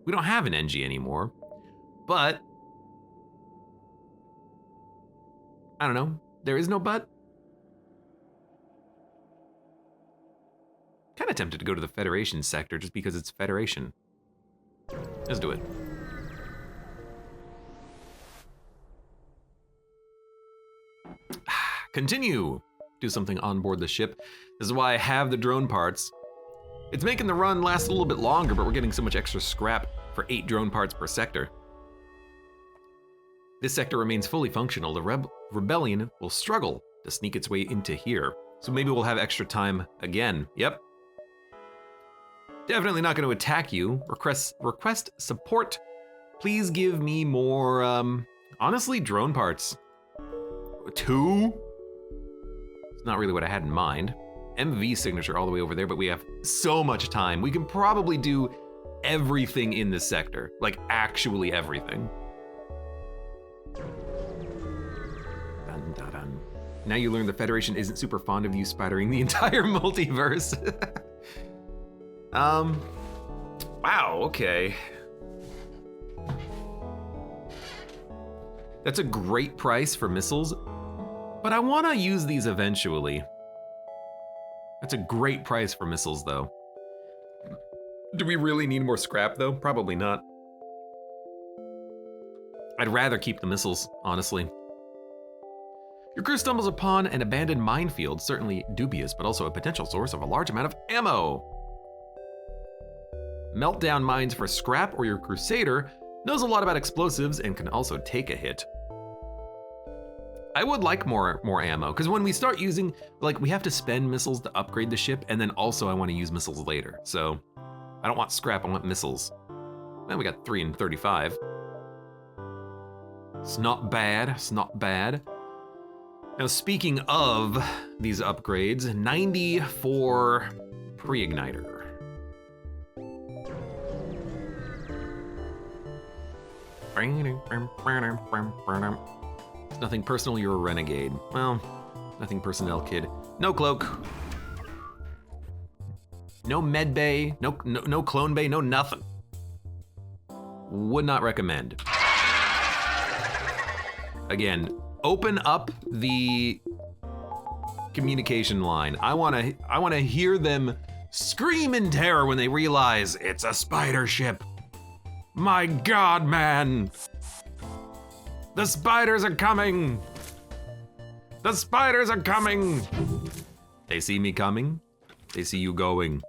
we don't have an NG anymore, but I don't know. There is no but. Kind of tempted to go to the Federation sector just because it's Federation. Let's do it. Continue. Do something on board the ship. This is why I have the drone parts. It's making the run last a little bit longer, but we're getting so much extra scrap for 8 drone parts per sector. This sector remains fully functional. The rebellion will struggle to sneak its way into here. So maybe we'll have extra time again. Yep. Definitely not going to attack you. Request support. Please give me more, honestly, drone parts. 2? It's not really what I had in mind. MV signature all the way over there, but we have so much time. We can probably do everything in this sector. Like, actually everything. Dun, dun, dun. Now you learn the Federation isn't super fond of you spidering the entire multiverse. Wow, okay. That's a great price for missiles, but I want to use these eventually. That's a great price for missiles, though. Do we really need more scrap, though? Probably not. I'd rather keep the missiles, honestly. Your crew stumbles upon an abandoned minefield, certainly dubious, but also a potential source of a large amount of ammo. Melt down mines for scrap, or your crusader knows a lot about explosives and can also take a hit. I would like more ammo, because when we start using, like, we have to spend missiles to upgrade the ship, and then also I want to use missiles later. So I don't want scrap, I want missiles. And we got 3 and 35. It's not bad, it's not bad. Now, speaking of these upgrades, 90 for pre-igniter. It's nothing personal, you're a renegade. Well, nothing personnel, kid. No cloak. No med bay, no clone bay, no nothing. Would not recommend. Again, open up the communication line. I wanna hear them scream in terror when they realize it's a spider ship. My God, man! The spiders are coming! The spiders are coming! They see me coming, they see you going.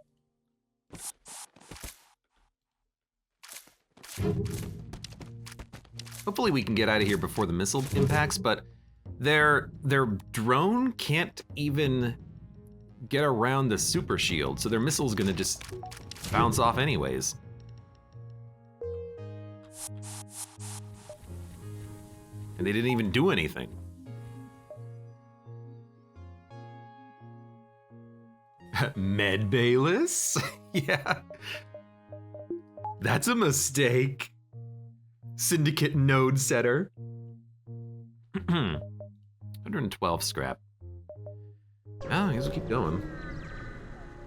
Hopefully we can get out of here before the missile impacts, but their drone can't even get around the super shield, so their missile's gonna just bounce off anyways. And they didn't even do anything. Med Bayless? Yeah. That's a mistake. Syndicate node setter. 112 scrap. Oh, I guess we'll keep going.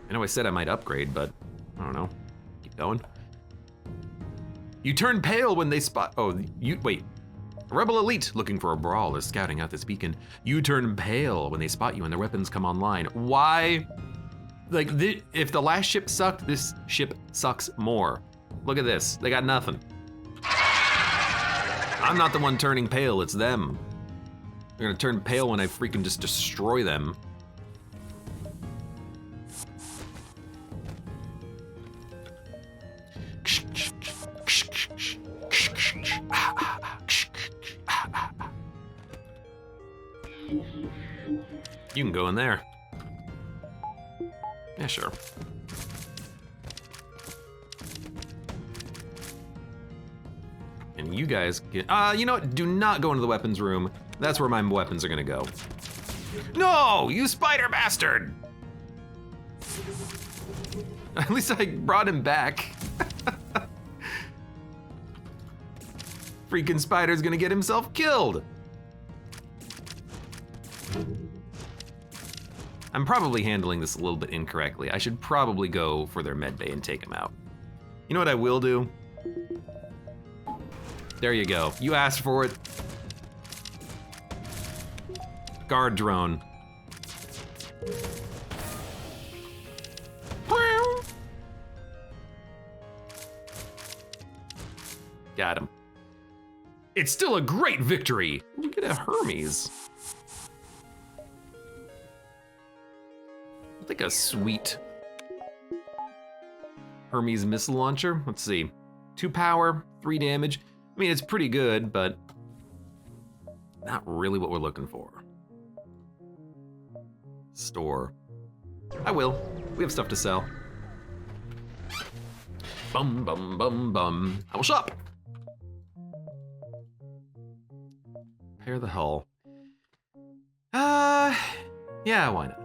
I know I said I might upgrade, but I don't know. Keep going. You turn pale when they spot. Oh, wait. A rebel elite looking for a brawl is scouting out this beacon. You turn pale when they spot you and their weapons come online. Why? Like, if the last ship sucked, this ship sucks more. Look at this. They got nothing. I'm not the one turning pale, it's them. They're gonna turn pale when I freaking just destroy them. You can go in there. Yeah, sure. And you guys get, you know what? Do not go into the weapons room. That's where my weapons are gonna go. No, you spider bastard! At least I brought him back. Freaking spider's gonna get himself killed. I'm probably handling this a little bit incorrectly. I should probably go for their med bay and take him out. You know what I will do? There you go. You asked for it. Guard drone. Got him. It's still a great victory. Look at a Hermes. I think a sweet Hermes missile launcher. Let's see. 2 power, 3 damage. I mean, it's pretty good, but not really what we're looking for. Store. I will. We have stuff to sell. Bum, bum, bum, bum. I will shop. Repair the hull. Yeah, why not?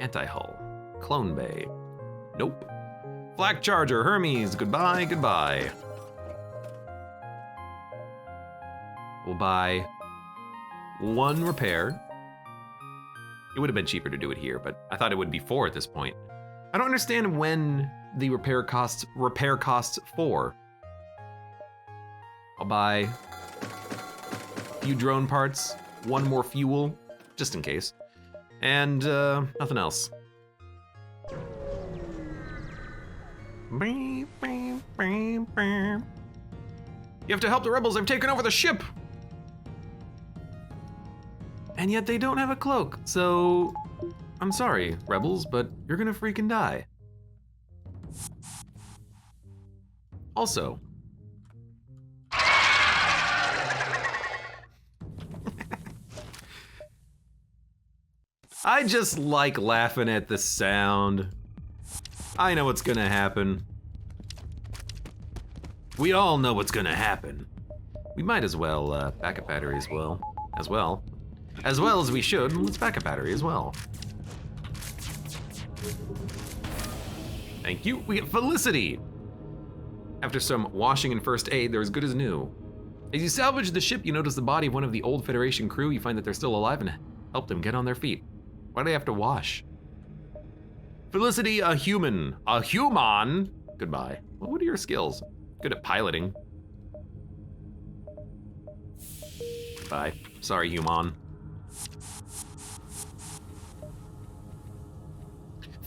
Anti-hull. Clone bay. Nope. Flak charger, Hermes, goodbye, goodbye. We'll buy 1 repair. It would have been cheaper to do it here, but I thought it would be 4 at this point. I don't understand when the repair costs 4. I'll buy a few drone parts, 1 more fuel, just in case, and nothing else. You have to help the rebels, they've taken over the ship! And yet they don't have a cloak, so I'm sorry, rebels, but you're gonna freaking die. Also, I just like laughing at the sound. I know what's gonna happen. We all know what's gonna happen. We might as well back up battery as well. As well as we should, let's back up battery as well. Thank you, we get Felicity. After some washing and first aid, they're as good as new. As you salvage the ship, you notice the body of one of the old Federation crew. You find that they're still alive and help them get on their feet. Why do they have to wash? Felicity, a human. A human? Goodbye. Well, what are your skills? Good at piloting. Bye. Sorry, human.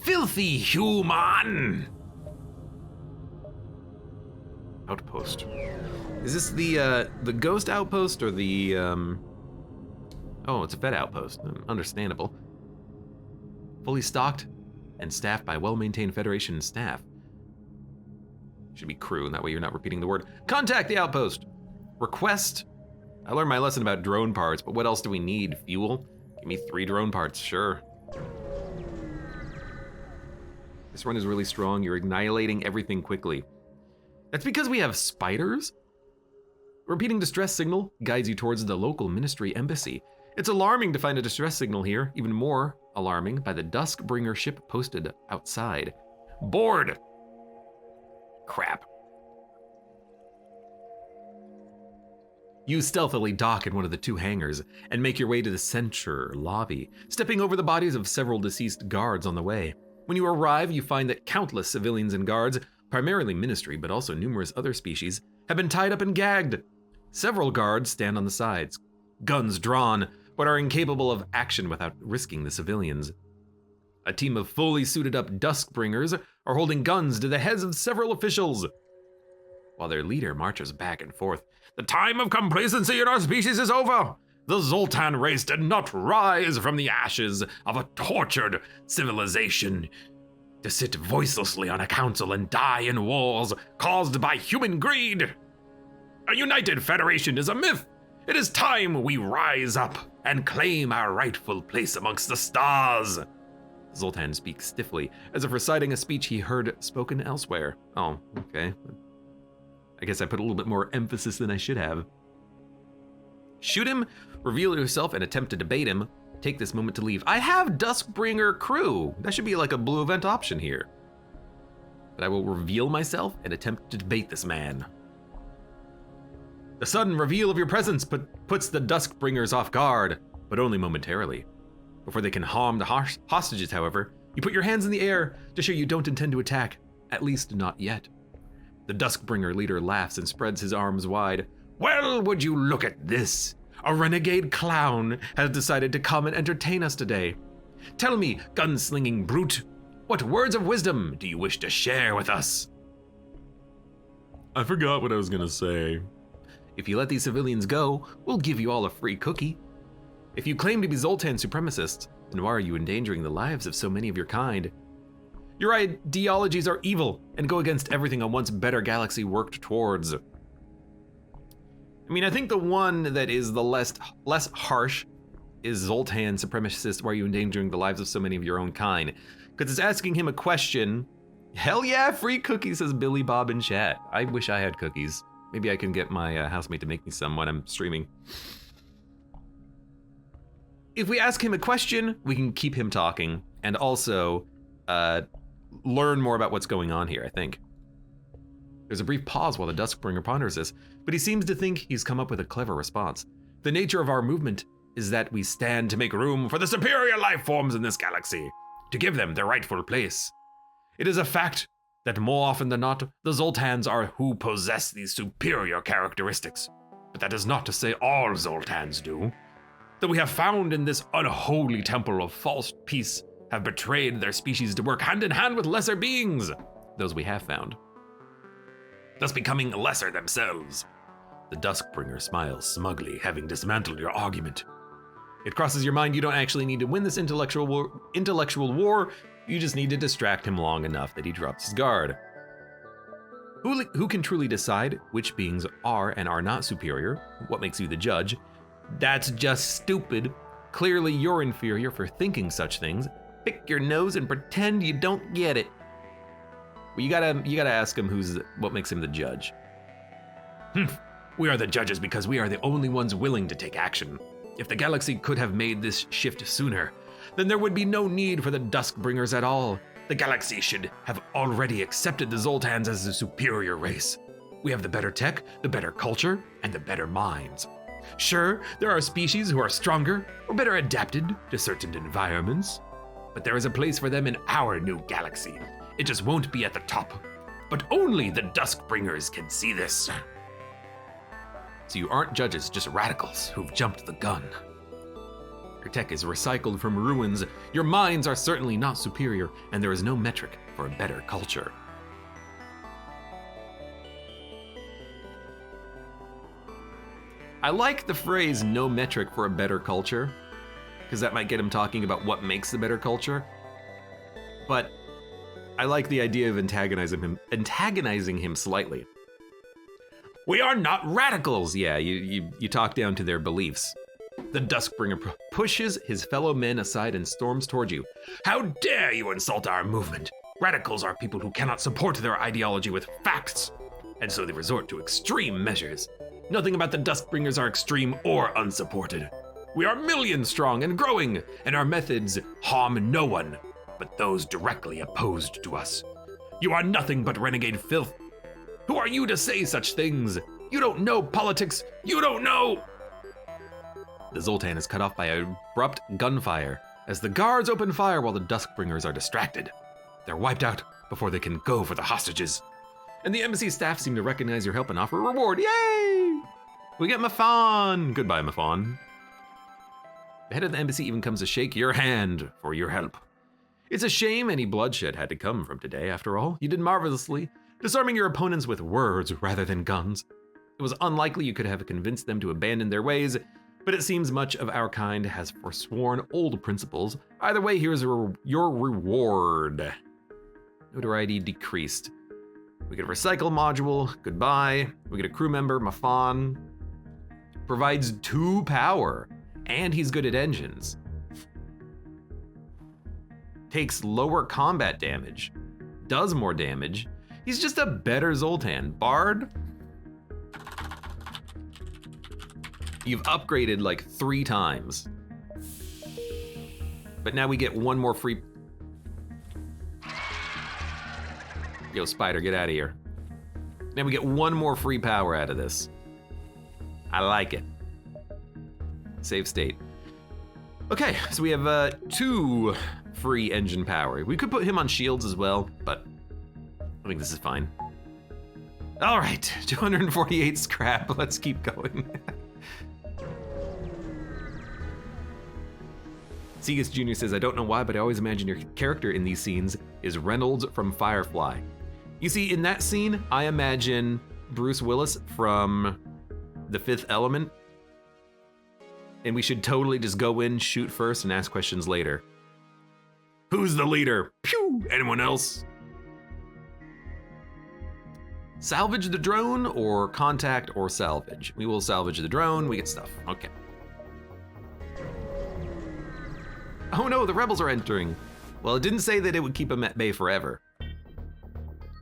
Filthy human! Outpost. Is this the ghost outpost or the oh, it's a Fed outpost. Understandable. Fully stocked and staffed by well-maintained Federation staff. Should be crew, and that way you're not repeating the word. Contact the outpost. Request. I learned my lesson about drone parts, but what else do we need? Fuel? Give me 3 drone parts, sure. This run is really strong. You're annihilating everything quickly. That's because we have spiders? Repeating distress signal guides you towards the local ministry embassy. It's alarming to find a distress signal here, even more alarming by the Duskbringer ship posted outside. Board! Crap. You stealthily dock in one of the two hangars and make your way to the center lobby, stepping over the bodies of several deceased guards on the way. When you arrive, you find that countless civilians and guards, primarily Ministry but also numerous other species, have been tied up and gagged. Several guards stand on the sides, guns drawn, but are incapable of action without risking the civilians. A team of fully suited up Duskbringers are holding guns to the heads of several officials, while their leader marches back and forth. The time of complacency in our species is over. The Zoltan race did not rise from the ashes of a tortured civilization to sit voicelessly on a council and die in wars caused by human greed. A united federation is a myth. It is time we rise up and claim our rightful place amongst the stars. Zoltan speaks stiffly, as if reciting a speech he heard spoken elsewhere. Oh, okay. I guess I put a little bit more emphasis than I should have. Shoot him, reveal yourself, and attempt to debate him. Take this moment to leave. I have Duskbringer crew. That should be like a blue event option here. But I will reveal myself and attempt to debate this man. The sudden reveal of your presence puts the Duskbringers off guard, but only momentarily. Before they can harm the hostages, however, you put your hands in the air to show you don't intend to attack, at least not yet. The Duskbringer leader laughs and spreads his arms wide. Well, would you look at this? A renegade clown has decided to come and entertain us today. Tell me, gunslinging brute, what words of wisdom do you wish to share with us? I forgot what I was gonna say. If you let these civilians go, we'll give you all a free cookie. If you claim to be Zoltan supremacists, then why are you endangering the lives of so many of your kind? Your ideologies are evil and go against everything a once better galaxy worked towards. I mean, I think the one that is the less harsh is Zoltan supremacist, why are you endangering the lives of so many of your own kind? Because it's asking him a question. Hell yeah, free cookies, says Billy Bob in chat. I wish I had cookies. Maybe I can get my housemate to make me some when I'm streaming. If we ask him a question, we can keep him talking and also learn more about what's going on here, I think. There's a brief pause while the Duskbringer ponders this, but he seems to think he's come up with a clever response. The nature of our movement is that we stand to make room for the superior life forms in this galaxy, to give them their rightful place. It is a fact that more often than not, the Zoltans are who possess these superior characteristics. But that is not to say all Zoltans do. That we have found in this unholy temple of false peace have betrayed their species to work hand in hand with lesser beings, those we have found, thus becoming lesser themselves. The Duskbringer smiles smugly, having dismantled your argument. It crosses your mind you don't actually need to win this intellectual war, you just need to distract him long enough that he drops his guard. Who can truly decide which beings are and are not superior? What makes you the judge? That's just stupid. Clearly you're inferior for thinking such things. Pick your nose and pretend you don't get it. Well, you gotta ask him what makes him the judge. We are the judges because we are the only ones willing to take action. If the galaxy could have made this shift sooner, then there would be no need for the Duskbringers at all. The galaxy should have already accepted the Zoltans as the superior race. We have the better tech, the better culture, and the better minds. Sure, there are species who are stronger or better adapted to certain environments, but there is a place for them in our new galaxy. It just won't be at the top. But only the Duskbringers can see this. So you aren't judges, just radicals who've jumped the gun. Your tech is recycled from ruins, your minds are certainly not superior, and there is no metric for a better culture. I like the phrase no metric for a better culture, because that might get him talking about what makes the better culture. But I like the idea of antagonizing him slightly. We are not radicals! Yeah, you talk down to their beliefs. The Duskbringer pushes his fellow men aside and storms toward you. How dare you insult our movement? Radicals are people who cannot support their ideology with facts, and so they resort to extreme measures. Nothing about the Duskbringers are extreme or unsupported. We are millions strong and growing, and our methods harm no one but those directly opposed to us. You are nothing but renegade filth. Who are you to say such things? You don't know politics. You don't know. The Zoltan is cut off by abrupt gunfire as the guards open fire while the Duskbringers are distracted. They're wiped out before they can go for the hostages. And the embassy staff seem to recognize your help and offer a reward. Yay! We get Mafan. Goodbye, Mafan. The head of the embassy even comes to shake your hand for your help. It's a shame any bloodshed had to come from today, after all. You did marvelously, disarming your opponents with words rather than guns. It was unlikely you could have convinced them to abandon their ways, but it seems much of our kind has forsworn old principles. Either way, here's your reward. Notoriety decreased. We get a recycle module, goodbye. We get a crew member, Mafan. Provides 2 power, and he's good at engines. Takes lower combat damage, does more damage. He's just a better Zoltan. Bard? You've upgraded like 3 times. But now we get 1 more free. Yo, Spider, get out of here. Now we get 1 more free power out of this. I like it. Save state. Okay, so we have 2 free engine power. We could put him on shields as well, but I think this is fine. All right, 248 scrap. Let's keep going. Segas Jr. says, I don't know why, but I always imagine your character in these scenes is Reynolds from Firefly. You see, in that scene, I imagine Bruce Willis from The Fifth Element, and we should totally just go in, shoot first, and ask questions later. Who's the leader? Pew! Anyone else? Salvage the drone, or contact, or salvage? We will salvage the drone, we get stuff, okay. Oh no, the rebels are entering. Well, it didn't say that it would keep them at bay forever.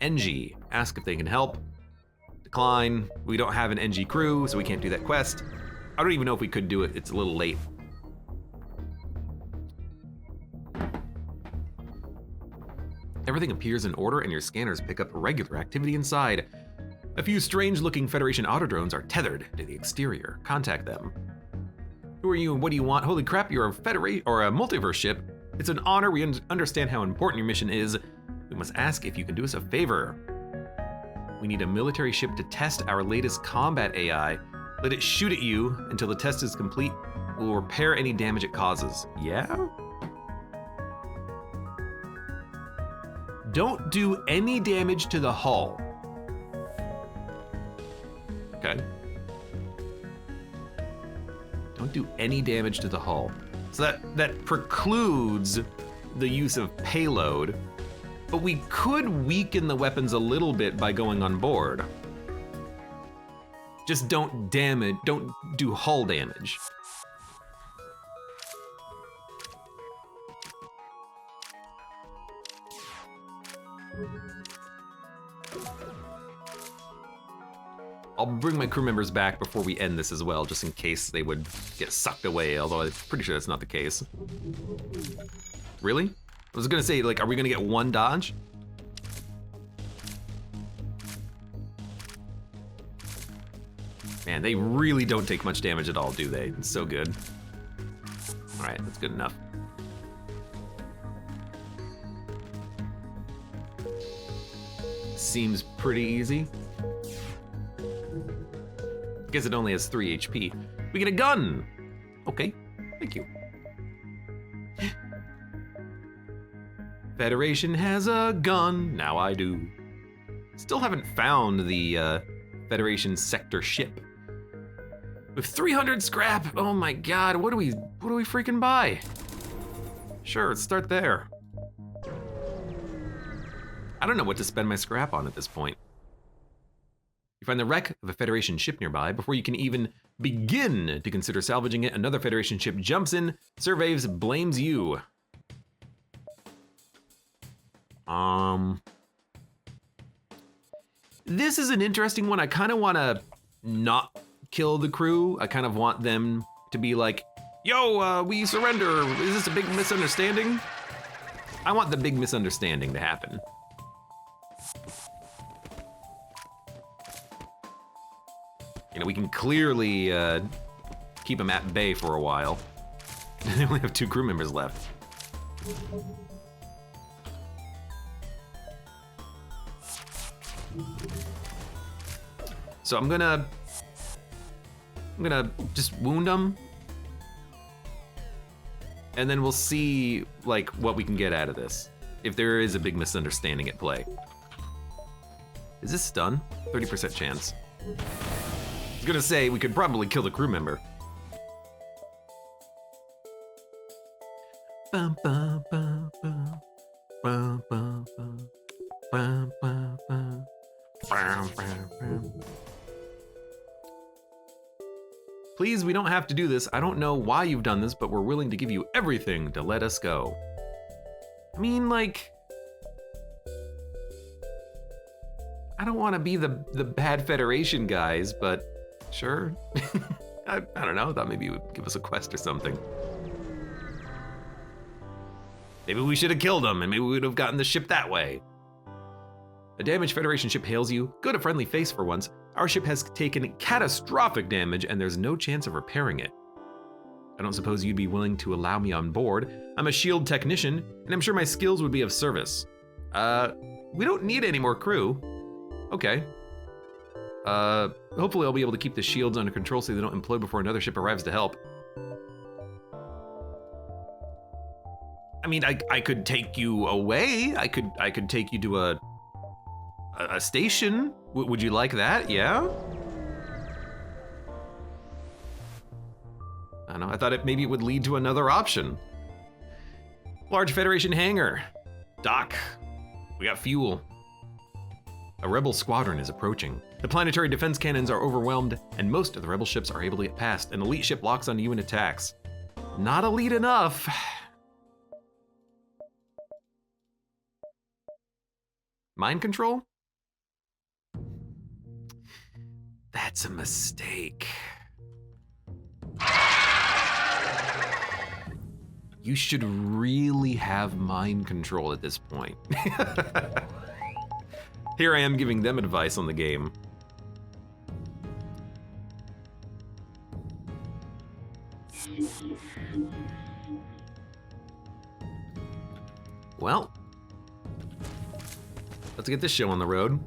NG, ask if they can help. Decline, we don't have an NG crew, so we can't do that quest. I don't even know if we could do it, it's a little late. Everything appears in order and your scanners pick up regular activity inside. A few strange-looking Federation autodrones are tethered to the exterior. Contact them. Who are you and what do you want? Holy crap, you're a Federation or a Multiverse ship. It's an honor, we understand how important your mission is. We must ask if you can do us a favor. We need a military ship to test our latest combat AI. Let it shoot at you until the test is complete. We'll repair any damage it causes. Yeah? Don't do any damage to the hull. Okay. Don't do any damage to the hull. So that precludes the use of payload, but we could weaken the weapons a little bit by going on board. Just don't do hull damage. I'll bring my crew members back before we end this as well, just in case they would get sucked away, although I'm pretty sure that's not the case. Really? I was gonna say, like, are we gonna get 1 dodge? Man, they really don't take much damage at all, do they? It's so good. All right, that's good enough. Seems pretty easy. Guess it only has 3 HP. We get a gun! Okay, thank you. Federation has a gun, now I do. Still haven't found the Federation sector ship. With 300 scrap, oh my god, what do we freaking buy? Sure, let's start there. I don't know what to spend my scrap on at this point. You find the wreck of a Federation ship nearby. Before you can even begin to consider salvaging it, another Federation ship jumps in, surveys, blames you. This is an interesting one. I kind of want to not kill the crew. I kind of want them to be like, yo, we surrender. Is this a big misunderstanding? I want the big misunderstanding to happen. You know, we can clearly keep them at bay for a while. They only have 2 crew members left. So I'm gonna just wound them, and then we'll see like what we can get out of this. If there is a big misunderstanding at play. Is this stun? 30% chance. I was gonna say we could probably kill the crew member. Bum, bum, bum, bum. Bum, bum, bum. Bum, bum, bum. Bum, bum, bum. Please, we don't have to do this. I don't know why you've done this, but we're willing to give you everything to let us go. I mean, like, I don't want to be the bad Federation guys, but sure. I don't know, I thought maybe you would give us a quest or something. Maybe we should have killed them, and maybe we would have gotten the ship that way. A damaged Federation ship hails you. Go to friendly face for once. Our ship has taken catastrophic damage, and there's no chance of repairing it. I don't suppose you'd be willing to allow me on board. I'm a shield technician, and I'm sure my skills would be of service. We don't need any more crew. Okay. Hopefully I'll be able to keep the shields under control so they don't implode before another ship arrives to help. I mean, I could take you away. I could take you to a station. Would you like that? Yeah? I don't know, I thought maybe it would lead to another option. Large Federation hangar. Dock. We got fuel. A rebel squadron is approaching. The planetary defense cannons are overwhelmed, and most of the rebel ships are able to get past. An elite ship locks onto you and attacks. Not elite enough. Mind control? That's a mistake. You should really have mind control at this point. Here I am giving them advice on the game. Well, let's get this show on the road.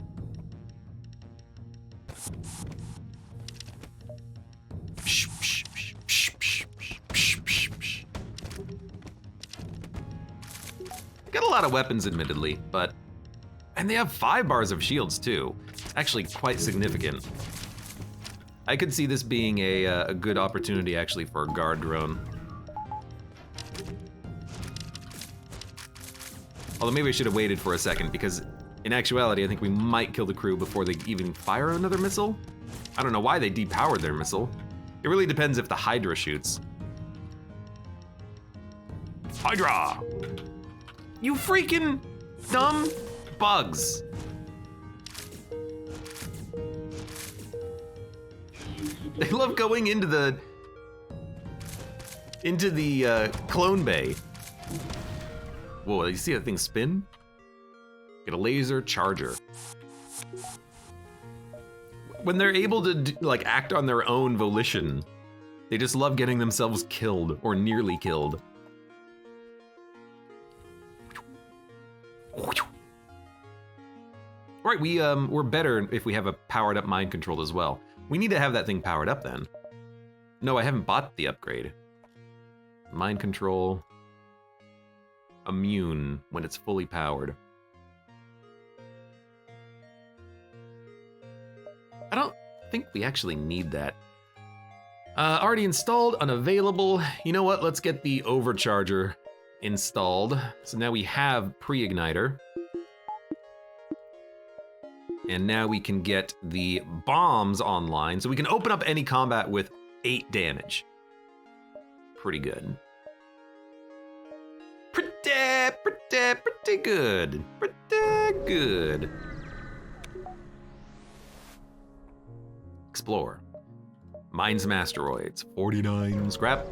Got a lot of weapons, admittedly, but... And they have 5 bars of shields, too. It's actually quite significant. I could see this being a good opportunity, actually, for a guard drone. Although maybe I should have waited for a second, because in actuality, I think we might kill the crew before they even fire another missile. I don't know why they depowered their missile. It really depends if the Hydra shoots. Hydra! You freaking dumb bugs. They love going into the clone bay. Whoa, you see that thing spin? Get a laser charger. When they're able to like act on their own volition, they just love getting themselves killed or nearly killed. Right, we're better if we have a powered up mind control as well. We need to have that thing powered up then. No, I haven't bought the upgrade. Mind control. Immune when it's fully powered. I don't think we actually need that. Already installed, unavailable. You know what, let's get the overcharger installed. So now we have pre-igniter. And now we can get the bombs online, so we can open up any combat with 8 damage. Pretty good. Pretty good. Pretty good. Explore. Mine some asteroids. 49 scrap.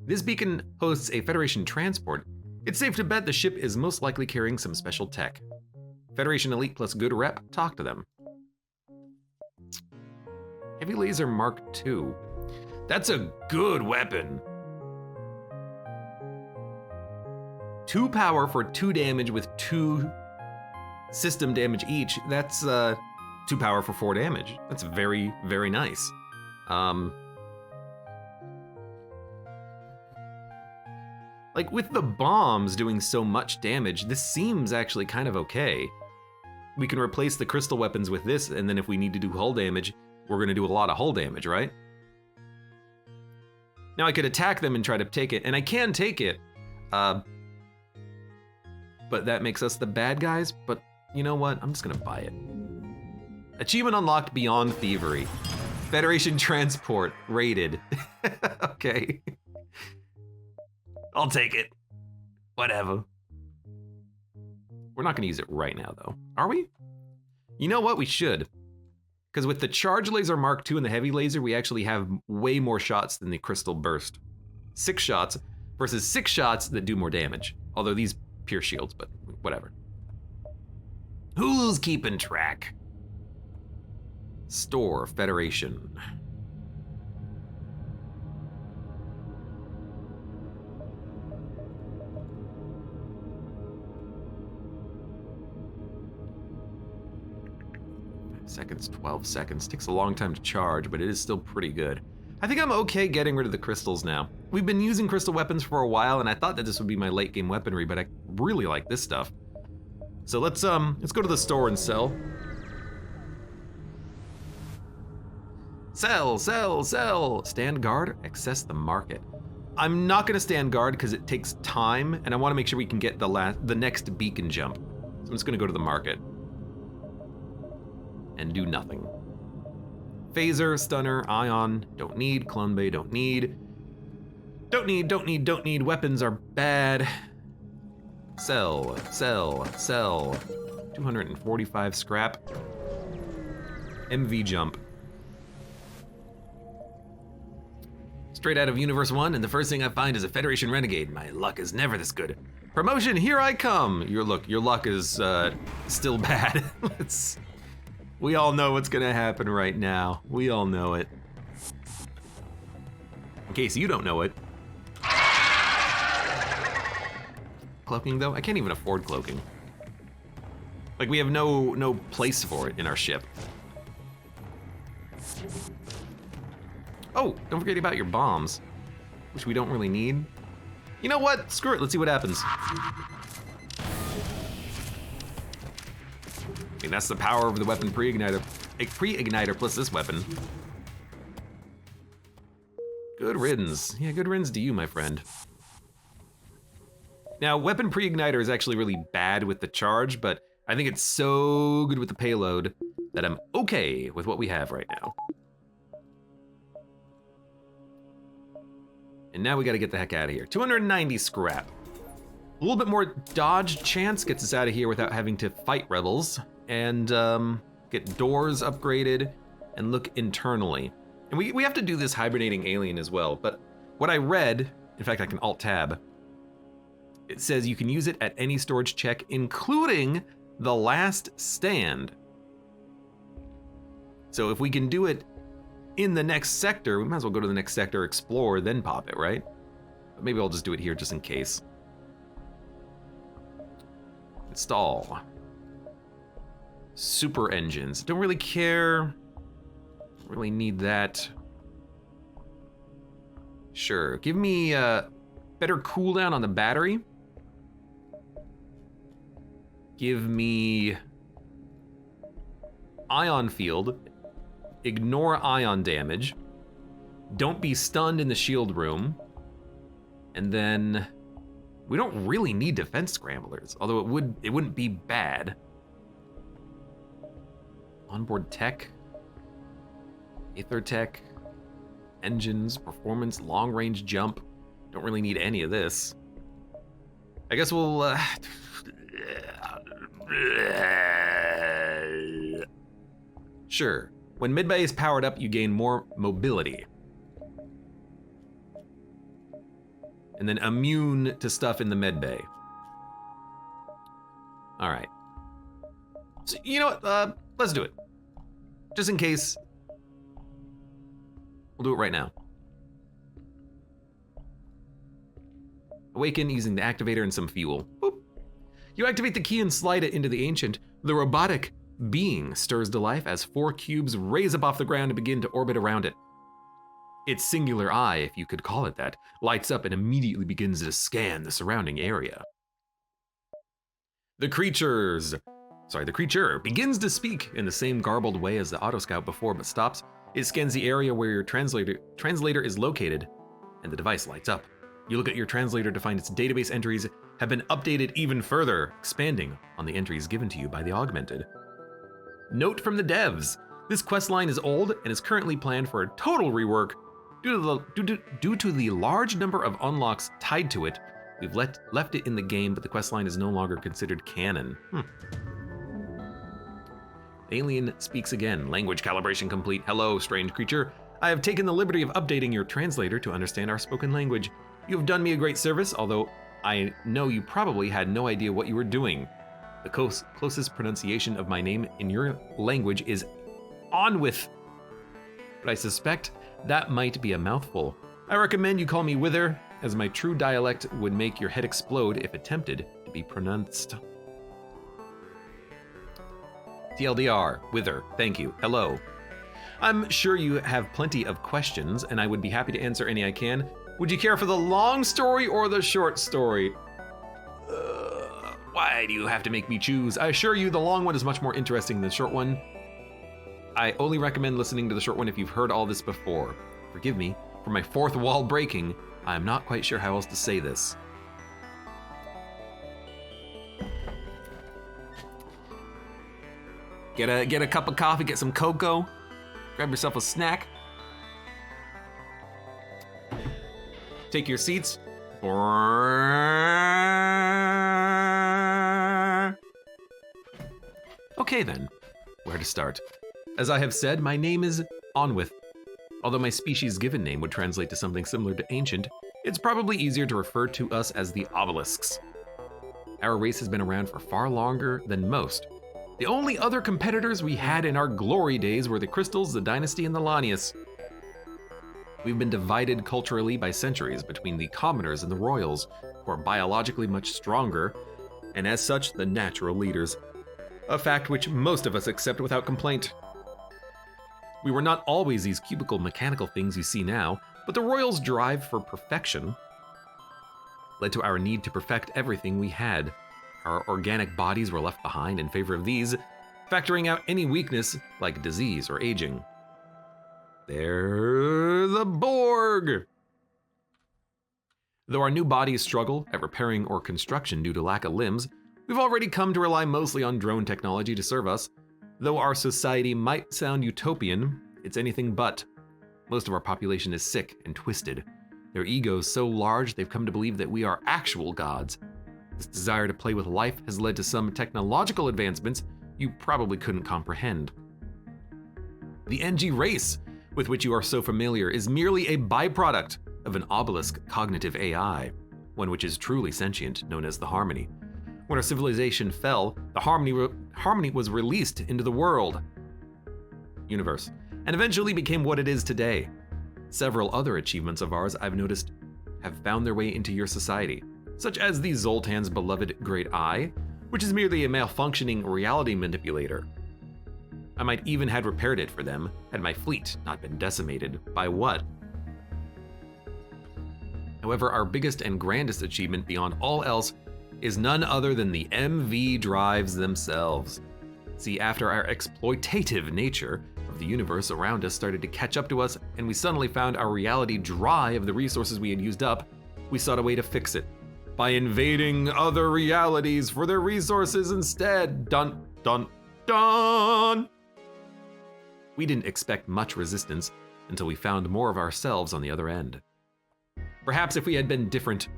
This beacon hosts a Federation transport. It's safe to bet the ship is most likely carrying some special tech. Federation Elite plus good rep, talk to them. Heavy Laser Mark II. That's a good weapon. 2 power for 2 damage with 2 system damage each. That's 2 power for 4 damage. That's very, very nice. Like, with the bombs doing so much damage, this seems actually kind of okay. We can replace the crystal weapons with this, and then if we need to do hull damage, we're gonna do a lot of hull damage, right? Now I could attack them and try to take it, and I can take it, but that makes us the bad guys, but you know what? I'm just gonna buy it. Achievement unlocked Beyond Thievery. Federation Transport, rated. Okay. I'll take it. Whatever. We're not gonna use it right now though. Are we? You know what, we should. Because with the Charge Laser Mark II and the Heavy Laser, we actually have way more shots than the Crystal Burst. 6 shots versus 6 shots that do more damage. Although these pierce shields, but whatever. Who's keeping track? Store, Federation. Seconds, 12 seconds. Takes a long time to charge, but it is still pretty good. I think I'm okay getting rid of the crystals now. We've been using crystal weapons for a while, and I thought that this would be my late game weaponry, but I really like this stuff. So let's go to the store and sell. Sell, sell, sell. Stand guard, access the market. I'm not gonna stand guard because it takes time, and I wanna make sure we can get the next beacon jump. So I'm just gonna go to the market. And do nothing. Phaser, Stunner, Ion, don't need. Clone Bay, don't need. Don't need. Weapons are bad. Sell, sell, sell. 245 scrap. MV jump. Straight out of Universe 1, and the first thing I find is a Federation Renegade. My luck is never this good. Promotion, here I come! Your luck is still bad. We all know what's gonna happen right now. We all know it. In case you don't know it. Cloaking though? I can't even afford cloaking. Like, we have no place for it in our ship. Oh, don't forget about your bombs, which we don't really need. You know what? Screw it, let's see what happens. I mean, that's the power of the weapon pre-igniter. A pre-igniter plus this weapon. Good riddance. Yeah, good riddance to you, my friend. Now, weapon pre-igniter is actually really bad with the charge, but I think it's so good with the payload that I'm okay with what we have right now. And now we gotta get the heck out of here. 290 scrap. A little bit more dodge chance gets us out of here without having to fight rebels, and get doors upgraded and look internally. And we have to do this hibernating alien as well, but what I read, in fact I can Alt-Tab, it says you can use it at any storage check, including the last stand. So if we can do it in the next sector, we might as well go to the next sector, explore, then pop it, right? But maybe I'll just do it here just in case. Install. Super engines. Don't really care. Don't really need that. Sure. Give me better cooldown on the battery. Give me ion field. Ignore ion damage. Don't be stunned in the shield room. And then we don't really need defense scramblers, although it wouldn't be bad. Onboard tech, Aether tech, engines, performance, long range jump. Don't really need any of this. I guess we'll sure. When midbay is powered up, you gain more mobility. And then immune to stuff in the medbay. All right. So, you know what? Let's do it. Just in case. We'll do it right now. Awaken using the activator and some fuel. Boop. You activate the key and slide it into the ancient. The robotic being stirs to life as 4 cubes raise up off the ground and begin to orbit around it. Its singular eye, if you could call it that, lights up and immediately begins to scan the surrounding area. The creature begins to speak in the same garbled way as the autoscout before, but stops. It scans the area where your translator is located, and the device lights up. You look at your translator to find its database entries have been updated even further, expanding on the entries given to you by the augmented. Note from the devs: this questline is old and is currently planned for a total rework. Due to the large number of unlocks tied to it, we've left it in the game, but the questline is no longer considered canon. Alien speaks again. Language calibration complete. Hello, strange creature. I have taken the liberty of updating your translator to understand our spoken language. You have done me a great service, although I know you probably had no idea what you were doing. The closest pronunciation of my name in your language is Onwith, but I suspect that might be a mouthful. I recommend you call me Wither, as my true dialect would make your head explode if attempted to be pronounced. TLDR, Wither, thank you, hello. I'm sure you have plenty of questions, and I would be happy to answer any I can. Would you care for the long story or the short story? Why do you have to make me choose? I assure you the long one is much more interesting than the short one. I only recommend listening to the short one if you've heard all this before. Forgive me for my fourth wall breaking. I'm not quite sure how else to say this. Get a cup of coffee, get some cocoa, grab yourself a snack. Take your seats. Okay then, where to start? As I have said, my name is Onwith. Although my species' given name would translate to something similar to ancient, it's probably easier to refer to us as the obelisks. Our race has been around for far longer than most. The only other competitors we had in our glory days were the Crystals, the Dynasty, and the Lanius. We've been divided culturally by centuries between the commoners and the royals, who are biologically much stronger, and as such, the natural leaders. A fact which most of us accept without complaint. We were not always these cubical mechanical things you see now, but the royals' drive for perfection led to our need to perfect everything we had. Our organic bodies were left behind in favor of these, factoring out any weakness like disease or aging. They're the Borg! Though our new bodies struggle at repairing or construction due to lack of limbs, we've already come to rely mostly on drone technology to serve us. Though our society might sound utopian, it's anything but. Most of our population is sick and twisted. Their egos so large they've come to believe that we are actual gods. This desire to play with life has led to some technological advancements you probably couldn't comprehend. The NG race, with which you are so familiar, is merely a byproduct of an obelisk cognitive AI, one which is truly sentient, known as the Harmony. When our civilization fell, the Harmony was released into the universe, and eventually became what it is today. Several other achievements of ours I've noticed have found their way into your society, such as the Zoltan's beloved Great Eye, which is merely a malfunctioning reality manipulator. I might even have repaired it for them had my fleet not been decimated by what? However, our biggest and grandest achievement beyond all else is none other than the MV drives themselves. See, after our exploitative nature of the universe around us started to catch up to us, and we suddenly found our reality dry of the resources we had used up, we sought a way to fix it by invading other realities for their resources instead. Dun, dun, dun! We didn't expect much resistance until we found more of ourselves on the other end. Perhaps if we had been different,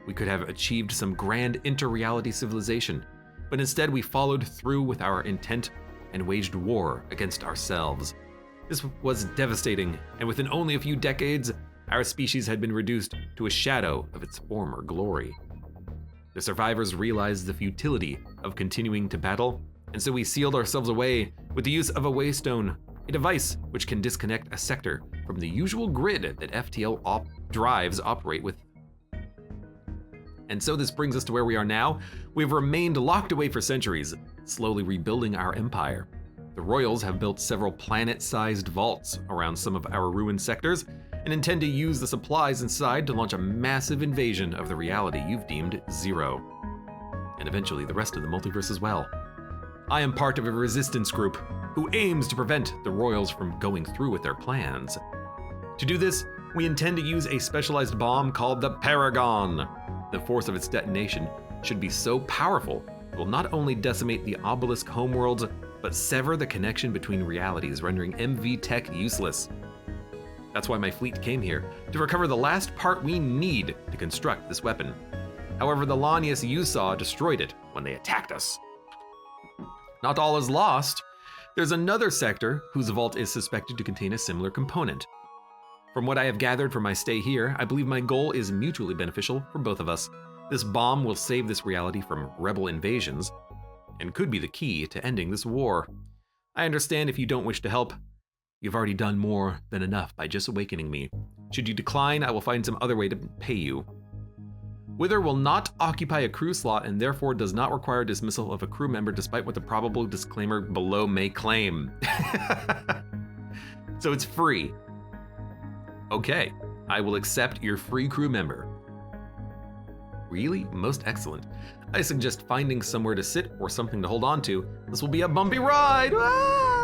we could have achieved some grand inter-reality civilization, but instead we followed through with our intent and waged war against ourselves. This was devastating, and within only a few decades, our species had been reduced to a shadow of its former glory. The survivors realized the futility of continuing to battle, and so we sealed ourselves away with the use of a waystone, a device which can disconnect a sector from the usual grid that FTL drives operate with. And so this brings us to where we are now. We've remained locked away for centuries, slowly rebuilding our empire. The Royals have built several planet-sized vaults around some of our ruined sectors and intend to use the supplies inside to launch a massive invasion of the reality you've deemed zero. And eventually the rest of the multiverse as well. I am part of a resistance group who aims to prevent the Royals from going through with their plans. To do this, we intend to use a specialized bomb called the Paragon. The force of its detonation should be so powerful it will not only decimate the obelisk homeworlds, but sever the connection between realities, rendering MV tech useless. That's why my fleet came here, to recover the last part we need to construct this weapon. However, the Lanius you saw destroyed it when they attacked us. Not all is lost. There's another sector whose vault is suspected to contain a similar component. From what I have gathered from my stay here, I believe my goal is mutually beneficial for both of us. This bomb will save this reality from rebel invasions, and could be the key to ending this war. I understand if you don't wish to help. You've already done more than enough by just awakening me. Should you decline, I will find some other way to pay you. Wither will not occupy a crew slot and therefore does not require dismissal of a crew member despite what the probable disclaimer below may claim. So it's free. Okay, I will accept your free crew member. Really? Most excellent. I suggest finding somewhere to sit or something to hold on to. This will be a bumpy ride! Ah!